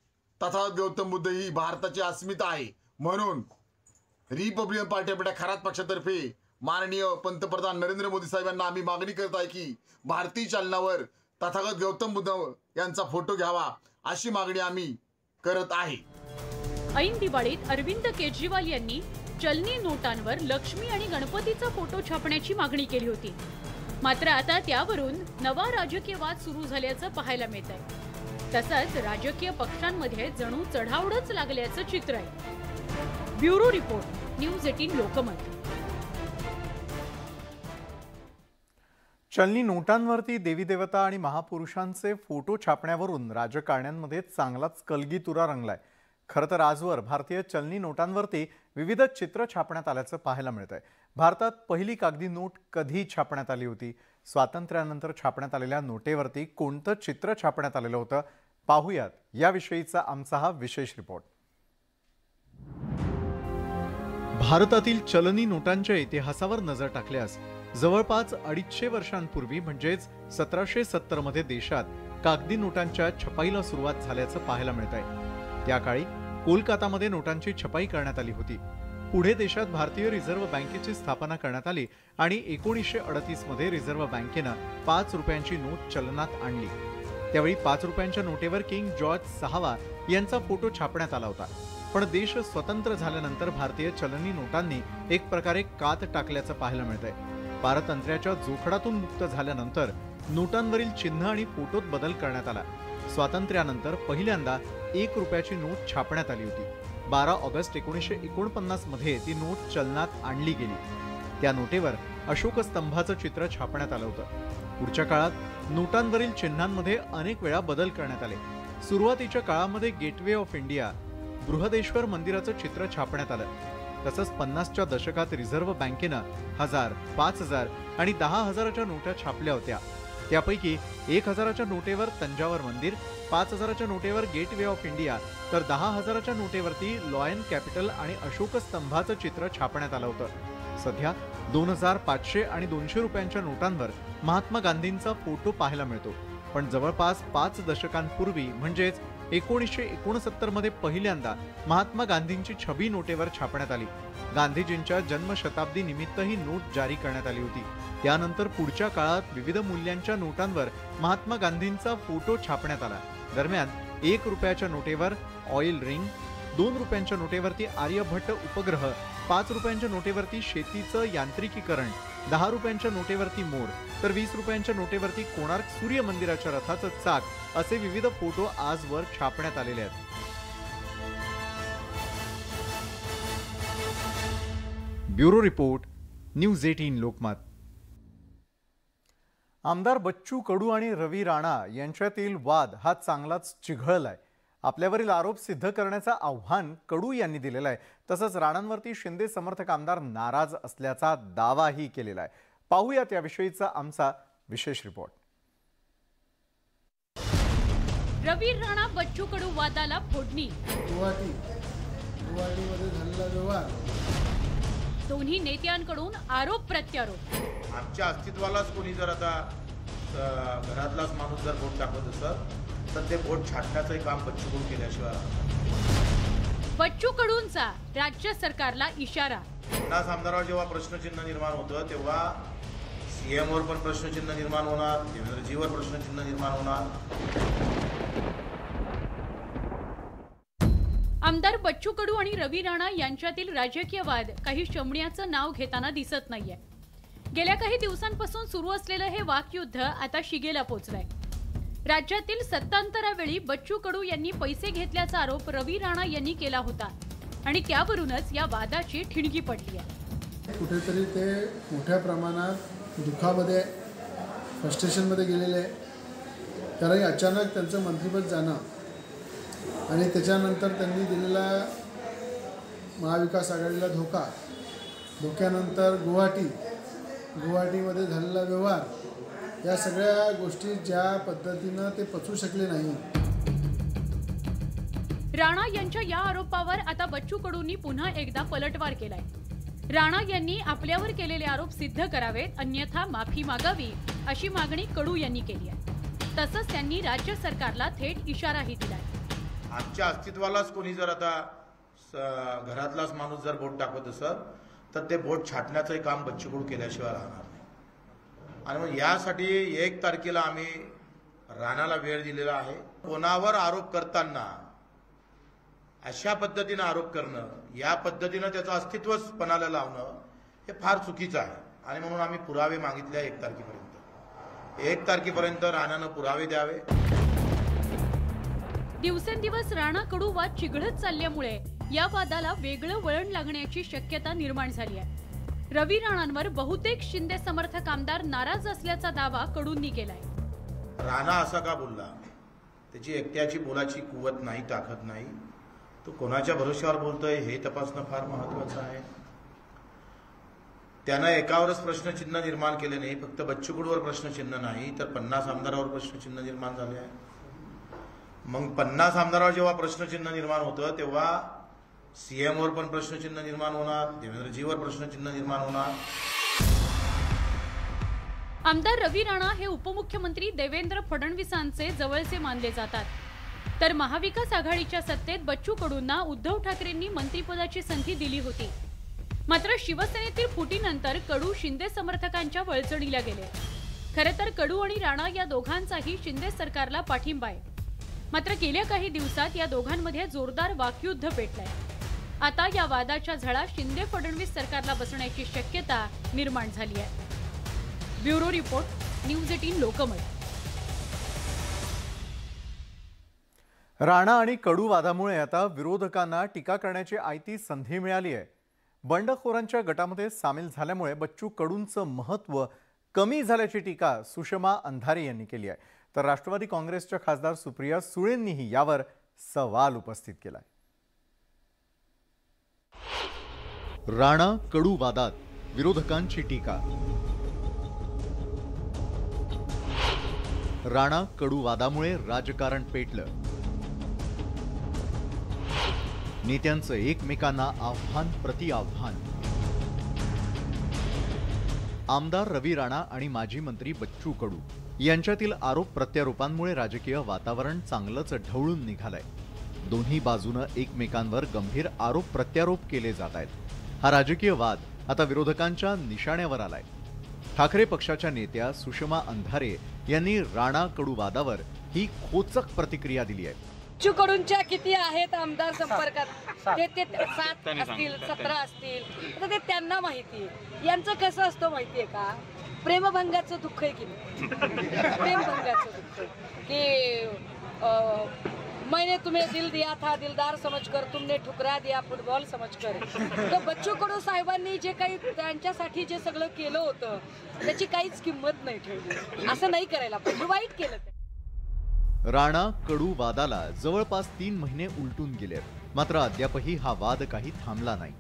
तथागत गौतम बुद्ध ही भारताची अस्मिता आहे. म्हणून Republican party of India Kharat पक्षातर्फे माननीय पंतप्रधान नरेंद्र मोदी साहेबांना आम्ही मागणी करत आहे की भारतीय चलनावर तथागत गौतम बुद्ध यांचा फोटो घ्यावा अशी मागणी आम्ही करत आहे. ऐन दिवाळीत अरविंद केजरीवाल यांनी चलनी नोटांवर लक्ष्मी आणि गणपतीचा फोटो छापण्याची मागणी केली होती. मात्र आता त्यावरून नवा राजकीय वाद सुरू झाल्याचं पाहायला मिळत आहे. तसंच राजकीय पक्षांमध्ये जणू चढाओढच लागल्याचं चित्र आहे. Bureau report, news 18 Lokmat. चलनी नोटांवरती देवी देवता आणि महापुरुषांचे फोटो छापण्यावरून राजकारण्यांमध्ये चांगलाच कलगीतुरा रंगलाय. खरं तर आजवर भारतीय चलनी नोटांवरती विविध चित्र छापण्यात आल्याचं पाहायला मिळतंय. भारतात पहिली कागदी नोट कधी छापण्यात आली होती? स्वातंत्र्यानंतर छापण्यात आलेल्या नोटेवरती कोणतं चित्र छापण्यात आलेलं होतं? पाहूयात याविषयीचा आमचा हा विशेष रिपोर्ट. भारतातील चलनी नोटांच्या इतिहासावर नजर टाकल्यास जवळपास 250 वर्षांपूर्वी म्हणजेच 1770 मध्ये देशात कागदी नोटांच्या छपाईला सुरुवात झाल्याचं पाहायला मिळत आहे. त्या काळी कोलकातामध्ये नोटांची छपाई करण्यात आली होती. पुढे देशात भारतीय रिझर्व्ह बँकेची स्थापना करण्यात आली आणि 1938 मध्ये रिझर्व्ह बँकेनं 5 रुपयांची नोट चलनात आणली. त्यावेळी 5 रुपयांच्या नोटेवर किंग जॉर्ज 6 यांचा फोटो छापण्यात आला होता. पण देश स्वतंत्र झाल्यानंतर भारतीय चलनी नोटांनी एक प्रकारे कात टाकल्याचं पाहायला मिळतंय. पारतंत्र्याच्या जोखडातून मुक्त झाल्यानंतर नोटांवरील चिन्ह आणि फोटोत बदल करण्यात आला. स्वातंत्र्यानंतर पहिल्यांदा 1 रुपयाची नोट छापण्यात आली होती. 12 ऑगस्ट 1949 मध्ये ती नोट चलनात आणली गेली. त्या नोटेवर अशोक स्तंभाचं चित्र छापण्यात आलं होतं. पुढच्या काळात नोटांवरील चिन्हांमध्ये अनेक वेळा बदल करण्यात आले. सुरुवातीच्या काळामध्ये गेटवे ऑफ इंडिया, बृहदेश्वर मंदिराचं चित्र छापण्यात आलं. तसंच 50च्या दशकात रिझर्व्ह बँकेनं 1000, 5000 आणि 10,000च्या नोटा छापल्या होत्या. त्यापैकी 1000च्या नोटेवर तंजावर मंदिर, 5000च्या नोटेवर गेटवे ऑफ इंडिया तर 10,000च्या नोटेवरती लॉयन कॅपिटल आणि अशोक स्तंभाचं चित्र छापण्यात आलं होतं. सध्या 2000, 500 आणि 200 रुपयांच्या नोटांवर महात्मा गांधींचा फोटो पाहायला मिळतो. पण जवळपास 5 दशकांपूर्वी म्हणजेच 1969 मध्ये पहिल्यांदा महात्मा गांधींची छबी नोटेवर छापण्यात आली. गांधीजींच्या जन्मशताब्दी निमित्त ही नोट जारी करण्यात आली होती. त्यानंतर पुढच्या काळात विविध मूल्यांच्या नोटांवर महात्मा गांधींचा फोटो छापण्यात आला. दरम्यान 1 रुपयाच्या नोटेवर ऑइल रिंग, 2 रुपयांच्या नोटेवरती आर्यभट्ट उपग्रह, 5 रुपयांच्या नोटेवरती शेतीचं यांत्रिकीकरण, 10 रुपयांच्या नोटेवरती मोर तर 20 रुपयांच्या नोटेवरती कोणार्क सूर्य मंदिराच्या रथाचं चाक असे विविध फोटो आजवर छापण्यात आलेले आहेत. Bureau report, news 18 Lokmat. आमदार बच्चू कडू आणि रवी राणा यांच्यातील वाद हा चांगलाच चिघळलाय. आपल्यावरील आरोप सिद्ध करण्याचं आव्हान कडू यांनी दिलेलं आहे. तसंच राणांवरती शिंदे समर्थक आमदार नाराज असल्याचा दावाही केलेला आहे. पाहूयात याविषयीचा आमचा विशेष रिपोर्ट. रवी राणा बच्चू कडू वादाला फोडणी. गुवाहाटीमध्ये झालेला व्यवहार दोन्ही नेत्यांकडून आरोप प्रत्यारोप. आमच्या अस्तित्वालाच कोणी जर आता घरातलाच माणूस जर बोट टाकत असेल तर ते बोट छाटण्याचंही काम बच्चू कडू केल्याशिवाय. बच्चू कडूंचा राज्य सरकारला इशारा. 50 आमदारावर जेव्हा प्रश्नचिन्ह निर्माण होतं तेव्हा सीएम वर पण प्रश्नचिन्ह निर्माण होणार, देवेंद्रजीवर प्रश्नचिन्ह निर्माण होणार. आमदार बच्चू कडू आणि रवी राणा यांच्यातील राजकीय वाद काही शमण्याचं नाव घेताना दिसत नाहीये. गेल्या काही दिवसांपासून सुरू असलेलं हे वाकयुद्ध आता शिगेला पोहोचलंय. राज्यातील सत्तांतरावेळी बच्चू कडू यांनी पैसे घेतल्याचा आरोप रवी राणा यांनी केला होता आणि त्यावरूनच या वादाची ठिणगी पडली आहे. कुठेतरी ते मोठ्या प्रमाणात दुःखामध्ये फ्रस्ट्रेशनमध्ये गेलेले आहे. कारण अचानक त्यांचं मंत्रिपद जाणं आणि त्याच्यानंतर त्यांनी दिलेला महाविकास आघाडीला धोक्यानंतर गुवाहाटीमध्ये झालेला व्यवहार, या सगळ्या गोष्टी ज्या पद्धतीनं ते पचवू शकले नाही. राणा यांच्या या आरोपावर आता बच्चू कडूंनी पुन्हा एकदा पलटवार केलाय. राणा यांनी आपल्यावर केलेले आरोप सिद्ध करावेत, अन्यथा माफी मागावी अशी मागणी कडू यांनी केली आहे. तसंच त्यांनी राज्य सरकारला थेट इशाराही दिलाय. आमच्या अस्तित्वालाच कोणी जर आता घरातलाच माणूस जर बोट टाकत असेल तर ते बोट छाटण्याचंही काम बच्चू कडू केल्याशिवाय राहणार नाही. आणि मग यासाठी 1 तारखेला आम्ही राणाला वेळ दिलेला आहे. कोणावर आरोप करताना अशा पद्धतीनं आरोप करणं, या पद्धतीनं त्याचं अस्तित्वच पणाला लावणं हे फार चुकीचं आहे. आणि म्हणून आम्ही पुरावे मागितले 1 तारखेपर्यंत. 1 तारखेपर्यंत राणानं पुरावे द्यावे. दिवसेंदिवस राणा कडू वाद चिघळत चालल्यामुळे या वादाला वेगळं वळण लागण्याची शक्यता निर्माण झाली आहे. रवी राणांवर बहुतेक शिंदे समर्थक आमदार नाराज असल्याचा दावा कडूंनी केलाय. राणा असा का बोलला? त्याची एकट्याची बोलाची कुवत नाही, ताकद नाही. तो कोणाच्या भरोश्यावर बोलतोय हे तपासणं फार महत्वाचं आहे. त्यानं एकावरच प्रश्नचिन्ह निर्माण केले नाही, फक्त बच्चू कडूवर प्रश्नचिन्ह नाही तर 50 आमदारावर प्रश्नचिन्ह निर्माण झाले आहे. मग 50 आमदारावर जेव्हा प्रश्नचिन्ह निर्माण होतं तेव्हा सीएम वर पण प्रश्नचिन्ह निर्माण होणार, देवेंद्रजीवर प्रश्नचिन्ह निर्माण होणार. आमदार रवी राणा हे उपमुख्यमंत्री देवेंद्र फडणवीसांचे जवळचे मानले जातात. तर महाविकास आघाडीच्या सत्तेत बच्चू कडूंना उद्धव ठाकरेंनी मंत्रिपदाची संधी दिली होती. मात्र शिवसेनेतील फुटीनंतर कडू शिंदे समर्थकांच्या वळचणीला गेले. खरं तर कडू आणि राणा या दोघांचाही शिंदे सरकारला पाठिंबा आहे. मात्र गेल्या काही दिवसात या दोघांमध्ये जोरदार वाकयुद्ध पेटलंय. आता या वादाच्या झळा शिंदे फडणवीस सरकारला बसण्याची शक्यता निर्माण झाली आहे. Bureau report, news 18 Lokmat. Rana आणि कडू वादामुळे आता विरोधकांना टीका करण्याची आयती संधी मिळाली आहे. बंडखोरांच्या गटामध्ये सामील झाल्यामुळे बच्चू कडूंचं महत्त्व कमी झाल्याची टीका सुषमा अंधारे यांनी केली आहे. तर राष्ट्रवादी काँग्रेसच्या खासदार सुप्रिया सुळेंनीही यावर सवाल उपस्थित केलाय. राणा कडू वादात विरोधकांची टीका. राणा कडू वादामुळे राजकारण पेटलं. नेत्यांचं एकमेकांना आव्हान प्रति आव्हान. आमदार रवी राणा आणि माजी मंत्री बच्चू कडू यांच्यातील आरोप प्रत्यारोपांमुळे राजकीय वातावरण चांगलंच ढवळून निघालंय. दोन्ही बाजूनं एकमेकांवर गंभीर आरोप प्रत्यारोप केले जात आहेत. हा राजकीय वाद आता विरोधकांच्या निशाण्यावर आलाय. ठाकरे पक्षाच्या नेत्या सुषमा अंधारे यांनी राणा कडू वादावर ही खोचक प्रतिक्रिया दिली आहे. बच्चू कडूंच्या किती आहेत आमदार संपर्कात? ते 7 असतील, 17 असतील, तर ते त्यांना माहिती आहे. यांचं कसं असतं माहितीये का? प्रेमभंगाचं दुःख आहे की नाही? प्रेमभंगाचं दुःख की मैंने तुम्हें दिल दिया था दिलदार समझकर, तुमने ठुकरा दिया फुटबॉल समझकर. तर बच्चू कडू साहेबांनी जे काही त्यांच्यासाठी जे सगळं केलं होतं त्याची काहीच किंमत नाही ठेवली. असं नाही करायला पाहिजे, वाईट केलं. राणा कडू वादाला जवळपास 3 महिने उलटून गेलेत. मात्र अद्यापही हा वाद काही थांबला नाही.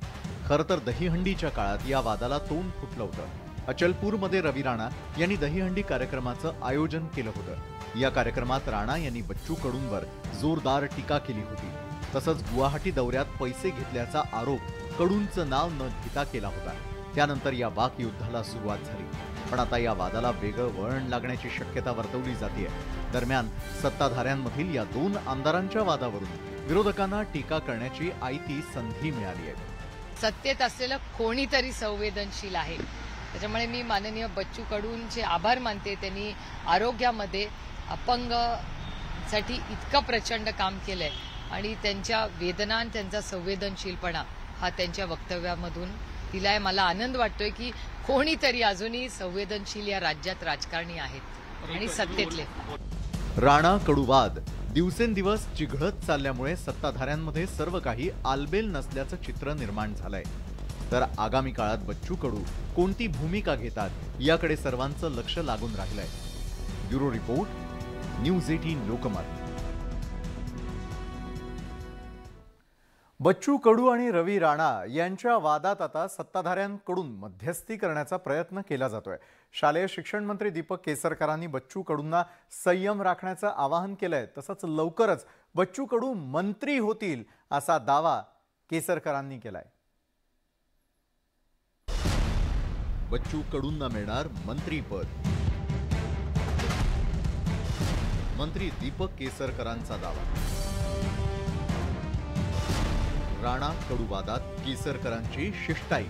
खरं तर दहीहंडीच्या काळात या वादाला तोंड फुटलं होतं. अचलपूरमध्ये रवी राणा यांनी दहीहंडी कार्यक्रमाचं आयोजन केलं होतं. या कार्यक्रमात राणा यांनी बच्चू कडूंवर जोरदार टीका केली होती. तसंच गुवाहाटी दौऱ्यात पैसे घेतल्याचा आरोप कडूंचं नाव न घेता केला होता. त्यानंतर या वाकयुद्धाला सुरुवात झाली. पण आता या वादाला वेगळं वळण लागण्याची शक्यता वर्तवली जाते. दरम्यान सत्ताधाऱ्यांमधील या 2 आमदारांच्या वादावरून विरोधकांना टीका करण्याची आयती संधी मिळाली आहे. सत्तेत असलेलं कोणीतरी संवेदनशील आहे. त्याच्यामुळे मी माननीय बच्चू कडूंचे आभार मानते. त्यांनी आरोग्यामध्ये अपंगसाठी इतकं प्रचंड काम केलंय आणि त्यांच्या वेदना आणि त्यांचा संवेदनशीलपणा हा त्यांच्या वक्तव्यामधून दिलाय. मला आनंद वाटतोय की कोणीतरी अजूनही संवेदनशील या राज्यात राजकारणी आहेत आणि सत्तेतले. राणा कडू वाद दिवसेंदिवस चिघळत चालल्यामुळे सत्ताधाऱ्यांमध्ये सर्व काही आलबेल नसल्याचं चित्र निर्माण झालंय. तर आगामी काळात बच्चू कडू कोणती भूमिका घेतात याकडे सर्वांचं लक्ष लागून राहिलंय. Bureau report, news 18 Lokmat. Bachchu Kadu आणि रवी राणा यांच्या वादात आता सत्ताधाऱ्यांकडून मध्यस्थी करण्याचा प्रयत्न केला जातोय. शालेय शिक्षण मंत्री दीपक केसरकरांनी बच्चू कडूंना संयम राखण्याचं आवाहन केलंय. तसंच लवकरच बच्चू कडू मंत्री होतील असा दावा केसरकरांनी केलाय. बच्चू कडूंना मिळणार मंत्रीपद. मंत्री दीपक केसरकरांचा दावा. राणा कडू वादात केसरकरांची शिष्टाई.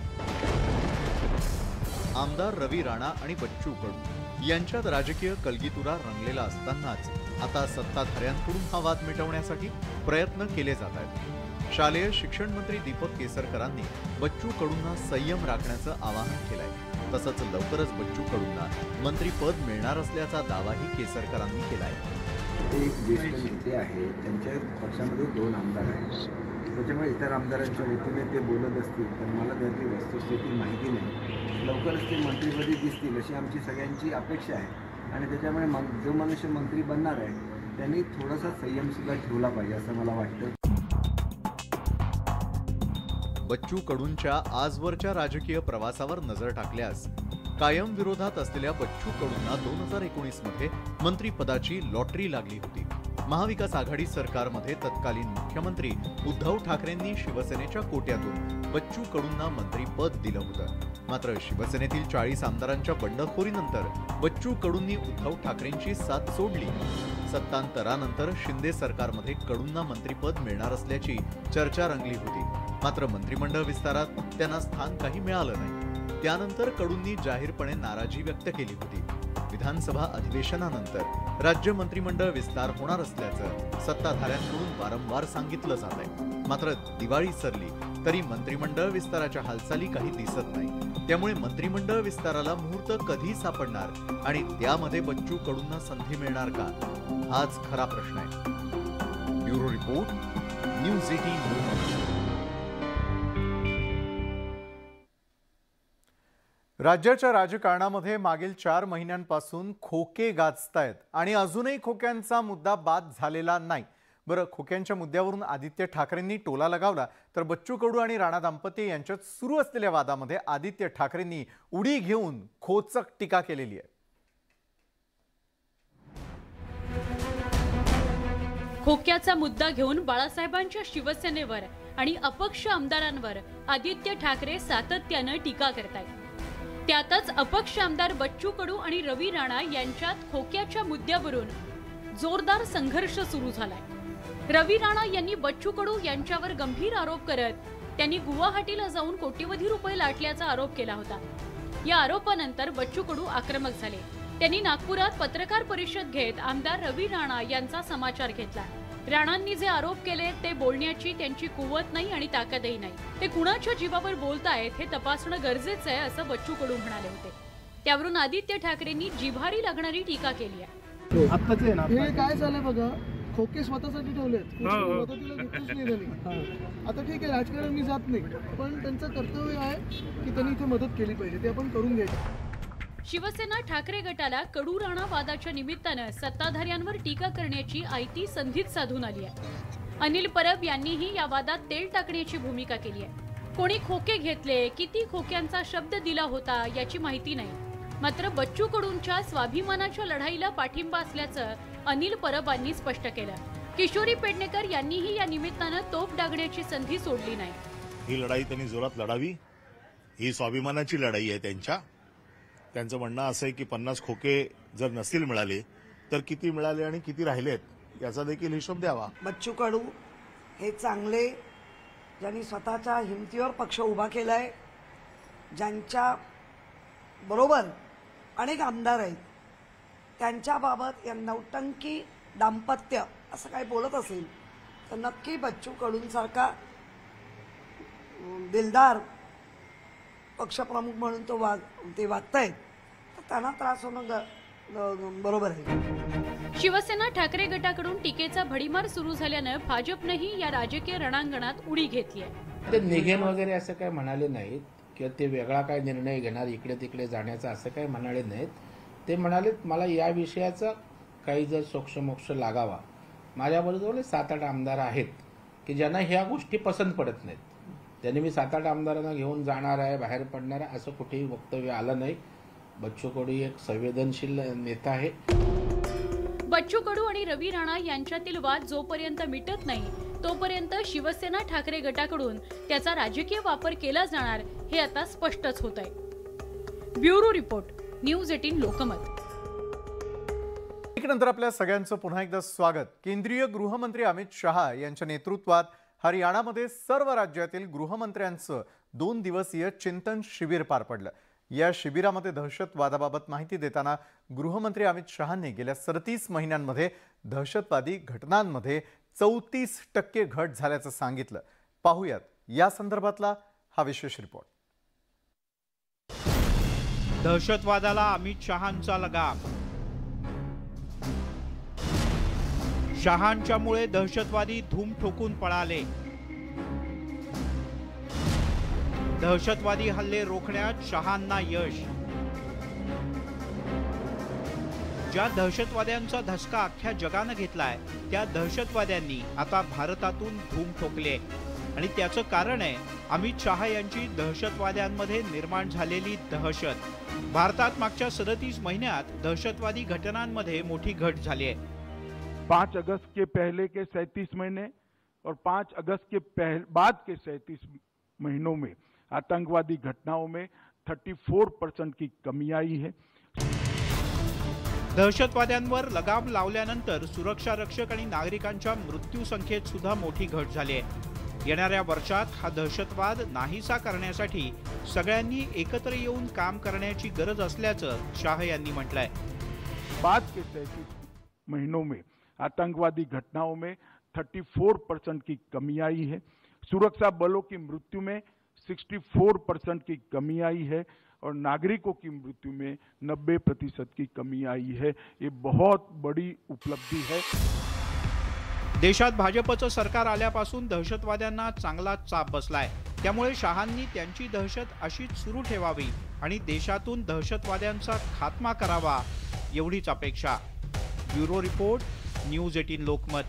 आमदार रवी राणा आणि बच्चू कडू यांच्यात राजकीय कलगीतुरा रंगलेला असतानाच आता सत्ताधाऱ्यांकडून हा वाद मिटवण्यासाठी प्रयत्न केले जात आहेत. शालेय शिक्षण मंत्री दीपक केसरकरांनी बच्चू कडूंना संयम राखण्याचं आवाहन केलंय. तसंच लवकरच बच्चू कडूंना मंत्रीपद मिळणार असल्याचा दावाही केसरकरांनी केलाय. एक ज्येष्ठ नेते आहे, त्यांच्या पक्षामध्ये 2 आमदार आहेत. त्याच्यामुळे इतर आमदारांच्या वतीने ते बोलत असतील तर मला त्याची वस्तुस्थिती माहिती नाही. लवकरच ते मंत्रिपदी दिसतील अशी आमची सगळ्यांची अपेक्षा आहे आणि त्याच्यामुळे जो मनुष्य मंत्री बनणार आहे त्यांनी थोडासा संयमसुद्धा ठेवला पाहिजे असं मला वाटतं. बच्चू कडूंच्या आजवरच्या राजकीय प्रवासावर नजर टाकल्यास कायम विरोधात असलेल्या बच्चू कडूंना 2019 मध्ये मंत्रिपदाची लॉटरी लागली होती. महाविकास आघाडी सरकारमध्ये तत्कालीन मुख्यमंत्री उद्धव ठाकरेंनी शिवसेनेच्या कोट्यातून बच्चू कडूंना मंत्रीपद दिलं होतं. मात्र शिवसेनेतील 40 आमदारांच्या बंडखोरीनंतर बच्चू कडूंनी उद्धव ठाकरेंची साथ सोडली. सत्तांतरानंतर शिंदे सरकारमध्ये कडूंना मंत्रिपद मिळणार असल्याची चर्चा रंगली होती. मात्र मंत्रिमंडळ विस्तारात त्यांना स्थान काही मिळालं नाही. त्यानंतर कडूंनी जाहीरपणे नाराजी व्यक्त केली होती. विधानसभा अधिवेशनानंतर राज्य मंत्रिमंडळ विस्तार होणार असल्याचं सत्ताधाऱ्यांकडून वारंवार सांगितलं जात आहे. मात्र दिवाळी सरली तरी मंत्रिमंडळ विस्ताराच्या हालचाली काही दिसत नाही. त्यामुळे मंत्रिमंडळ विस्ताराला मुहूर्त कधी सापडणार आणि त्यामध्ये बच्चू कडूंना संधी मिळणार का, हाच खरा प्रश्न आहे. Bureau report, news 18. राज्याच्या राजकारणामध्ये मागील 4 महिन्यांपासून खोके गाजतायत आणि अजूनही खोक्यांचा मुद्दा बाद झालेला नाही. बरं, खोक्यांच्या मुद्द्यावरून आदित्य ठाकरेंनी टोला लगावला तर बच्चू कडू आणि राणा दाम्पत्य यांच्यात सुरू असलेल्या वादामध्ये आदित्य ठाकरेंनी उडी घेऊन खोचक टीका केलेली आहे. खोक्याचा मुद्दा घेऊन बाळासाहेबांच्या शिवसेनेवर आणि अपक्ष आमदारांवर आदित्य ठाकरे सातत्यानं टीका करतायत. त्यातच अपक्ष आमदार बच्चू कडू आणि रवी राणा यांच्यात खोक्याच्या मुद्द्यावरून जोरदार संघर्ष सुरू झालाय. रवी राणा यांनी बच्चू कडू यांच्यावर गंभीर आरोप करत त्यांनी गुवाहाटीला जाऊन कोट्यवधी रुपये लाटल्याचा आरोप केला होता. या आरोपानंतर बच्चू कडू आक्रमक झाले. त्यांनी नागपुरात पत्रकार परिषद घेत आमदार रवी राणा यांचा समाचार घेतला. राणांनी जे आरोप केले ते बोलण्याची त्यांची कुवत नाही आणि ताकदही नाही. ते कुणाच्या जीवावर बोलतायत हे तपासणं गरजेचं आहे असं बच्चू कडू म्हणाले होते. त्यावरून आदित्य ठाकरेंनी जिव्हारी लागणारी टीका केली आहे. हे काय झालं बघा, खोके स्वतःसाठी ठेवलेत, मदतीला घेतलीच नाही त्यांनी. आता ठीक आहे, राजकारण मी जात नाही, पण त्यांचं कर्तव्य आहे की त्यांनी इथे मदत केली पाहिजे, ते आपण करून घ्यायचं. शिवसेना ठाकरे गटाला कडू राणा वादाच्या निमित्तानं सत्ताधाऱ्यांवर टीका करण्याची आयती संधीच साधून आली आहे. अनिल परब यांनीही या वादात तेल टाकण्याची भूमिका केली आहे. कोणी खोके घेतले, किती खोक्यांचा शब्द दिला होता याची माहिती नाही. मात्र बच्चू कडूंच्या स्वाभिमानाच्या लढाईला पाठिंबा असल्याचं अनिल परबांनी स्पष्ट केलं. किशोरी पेडणेकर यांनीही या निमित्तानं तोफ डागण्याची संधी सोडली नाही. ही लढाई त्यांनी जोरात लढावी. ही स्वाभिमानाची लढाई आहे त्यांच्या. त्यांचं म्हणणं असं आहे की 50 खोके जर नसतील मिळाले तर किती मिळाले आणि किती राहिलेत याचा देखील हिशोब द्यावा. बच्चू कडू हे चांगले, ज्यांनी स्वतःच्या हिमतीवर पक्ष उभा केलाय, ज्यांच्या बरोबर अनेक आमदार आहेत, त्यांच्याबाबत या नौटंकी दाम्पत्य असं काही बोलत असेल तर नक्की बच्चू कडूंसारखा दिलदार पक्षप्रमुख म्हणून ते वागतायत, तर त्यांना त्रास होणं बरोबर आहे. शिवसेना ठाकरे गटाकडून टीकेचा भडीमार सुरू झाल्यानं भाजपनंही या राजकीय रणांगणात उडी घेतली आहे. ते निघेन वगैरे असं काही म्हणाले नाहीत किंवा ते वेगळा काय निर्णय घेणार, इकडे तिकडे जाण्याचा असं काही म्हणाले नाहीत. ते म्हणाले मला या विषयाचा काही जर सोक्षमोक्ष लागावा. माझ्याबरोबर 7-8 आमदार आहेत की ज्यांना ह्या गोष्टी पसंत पडत नाहीत. त्यांनी मी 7-8 आमदारांना घेऊन जाणार आहे, बाहेर पडणार आहे असं कुठेही वक्तव्य आलं नाही. बच्चू कडू एक संवेदनशील नेता आहे. बच्चू कडू आणि रवी राणा यांच्यातील वाद जोपर्यंत मिटत नाही तोपर्यंत शिवसेना ठाकरे गटाकडून त्याचा राजकीय वापर केला जाणार हे आता स्पष्टच होत आहे. Bureau report, news 18 Lokmat. नंतर आपल्या सगळ्यांचं पुन्हा एकदा स्वागत. केंद्रीय गृहमंत्री अमित शहा यांच्या नेतृत्वात हरियाणामध्ये सर्व राज्यातील गृहमंत्र्यांचं 2 दिवसीय चिंतन शिबिर पार पडलं. या शिबिरामध्ये दहशतवादाबाबत माहिती देताना गृहमंत्री अमित शहांनी गेल्या 37 महिन्यांमध्ये दहशतवादी घटनांमध्ये 34% घट झाल्याचं सांगितलं. पाहूयात या संदर्भातला हा विशेष रिपोर्ट. दहशतवादाला अमित शहांचा लगाम. शहांच्यामुळे दहशतवादी धूम ठोकून पळाले. दहशतवादी हल्ले रोखण्यात शहांना यश. ज्या दहशतवाद्यांचा धसका अख्ख्या जगानं घेतलाय त्या दहशतवाद्यांनी आता भारतातून धूम ठोकले आणि त्याचं कारण आहे अमित शहा यांची दहशतवाद्यांमध्ये निर्माण झालेली दहशत. भारतात मागच्या 37 महिन्यात दहशतवादी घटनांमध्ये मोठी घट झाली आहे. 5 अगस्त के पहले के 37 महीने और 5 अगस्त के बाद के 37 महीनों में आतंकवादी घटनाओं में 34% की कमी आई है. दहशतवाद्यांवर लगाम लावल्यानंतर सुरक्षा रक्षक आणि नागरिकांच्या मृत्यू संख्येत सुद्धा मोठी घट झाली आहे. येणाऱ्या वर्षात हा दहशतवाद नाहीसा करण्यासाठी सगळ्यांनी एकत्र येऊन काम करण्याची गरज असल्याचं शाह यांनी म्हटलंय. बाद के 37 महीनों में आतंकवादी घटनाओं में 34% की कमी आई है. सुरक्षा बलों की मृत्यु में 64% की कमी आई है और नागरिकों की मृत्यु में 90% की कमी आई है. ये बहुत बड़ी उपलब्धि है. देशात भाजपचं सरकार आल्यापासून दहशतवाद्यांना चांगला चाप बसलाय. त्यामुळे शहांनी त्यांची दहशत अशीच सुरू ठेवावी आणि देशातून दहशतवाद्यांचा खात्मा करावा एवढीच अपेक्षा. Bureau report, news 18 Lokmat.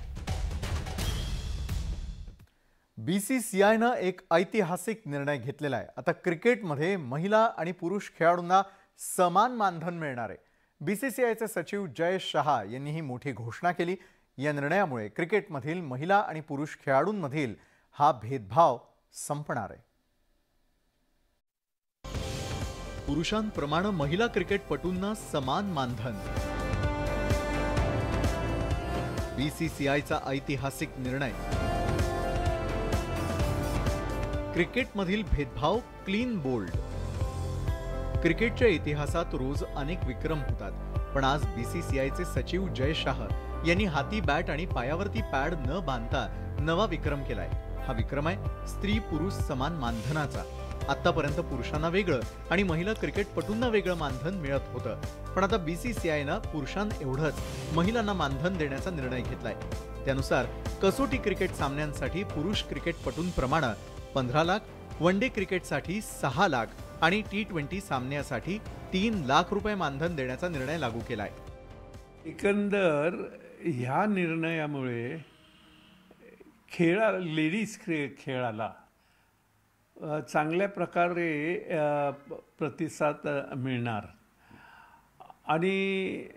बीसीसीआयनं एक ऐतिहासिक निर्णय घेतलेला आहे. आता क्रिकेटमध्ये महिला आणि पुरुष खेळाडूंना समान मानधन मिळणार आहे. बीसीसीआयचे सचिव जय शहा यांनी ही मोठी घोषणा केली. या निर्णयामुळे क्रिकेटमधील महिला आणि पुरुष खेळाडूंमधील हा भेदभाव संपणार आहे. पुरुषांप्रमाणे महिला क्रिकेटपटूंना समान मानधन. बीसीसीआयचा ऐतिहासिक निर्णय. क्रिकेटमधील भेदभाव क्लीन बोल्ड. क्रिकेटच्या इतिहासात रोज अनेक विक्रम होतात, पण आज बीसीसीआयचे सचिव जय शाह यांनी हाती बॅट आणि पायावरती पॅड न बांधता नवा विक्रम केलाय. हा विक्रम आहे स्त्री पुरुष समान मानधनाचा. आतापर्यंत पुरुषांना वेगळं आणि महिला क्रिकेटपटूंना वेगळं मानधन मिळत होतं, पण आता बीसीसीआयनं पुरुषांएवढंच महिलांना मानधन देण्याचा निर्णय घेतलाय. त्यानुसार कसोटी क्रिकेट सामन्यांसाठी पुरुष क्रिकेटपटूंप्रमाणे 15 लाख, वन डे क्रिकेटसाठी 6 लाख आणि T20 सामन्यासाठी 3 लाख रुपये मानधन देण्याचा निर्णय लागू केलाय. एकंदर ह्या निर्णयामुळे लेडीज खेळाला चांगल्या प्रकारे प्रतिसाद मिळणार आणि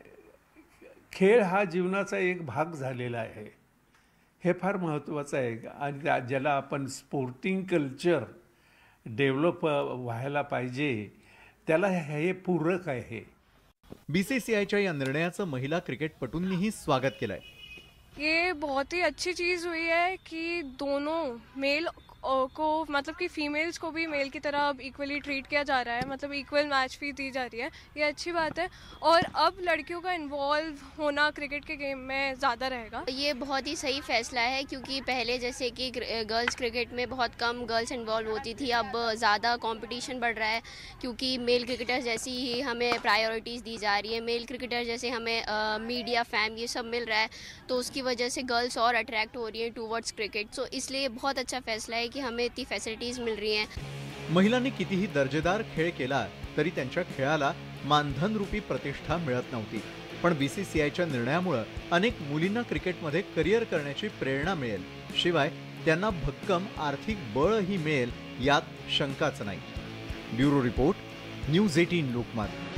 खेळ हा जीवनाचा एक भाग झालेला आहे. हे फार महत्त्वाचं आहे आणि ज्याला आपण स्पोर्टिंग कल्चर डेव्हलप व्हायला पाहिजे त्याला हे पूरक आहे. बीसीसीआयच्या या निर्णयाचं महिला क्रिकेटपटूंनीही स्वागत केलंय. ये बहुत ही अच्छी चीज़ हुई है कि दोनों मेल को मतलब कि फीमेल्स को भी मेल की तरह अब इक्वली ट्रीट किया जा रहा है, मतलब इक्वल मैच फी दी जा रही है. ये अच्छी बात है और अब लड़कियों का इन्वॉल्व होना क्रिकेट के गेम में ज़्यादा रहेगा. ये बहुत ही सही फैसला है क्योंकि पहले जैसे कि गर्ल्स क्रिकेट में बहुत कम गर्ल्स इन्वॉल्व होती थी, अब ज़्यादा कंपटीशन बढ़ रहा है क्योंकि मेल क्रिकेटर जैसी ही हमें प्रायोरिटीज़ दी जा रही है, मेल क्रिकेटर जैसे हमें मीडिया फैम ये सब मिल रहा है, तो उसकी वजह से गर्ल्स और अट्रैक्ट हो रही हैं टूवर्ड्स क्रिकेट. सो इसलिए बहुत अच्छा फैसला है की हमें इतनी फॅसिलिटीज मिल रही हैं. महिलांनी कितीही दर्जेदार खेळ केला तरी त्यांच्या खेळाला मानधन रूपी प्रतिष्ठा मिळत नव्हती. पण बीसीसीआयच्या निर्णयामुळे अनेक मुलींना क्रिकेटमध्ये करिअर करण्याची प्रेरणा मिळेल, शिवाय त्यांना भक्कम आर्थिक बळही मिळेल यात शंकाच नाही. Bureau report, news 18 Lokmat.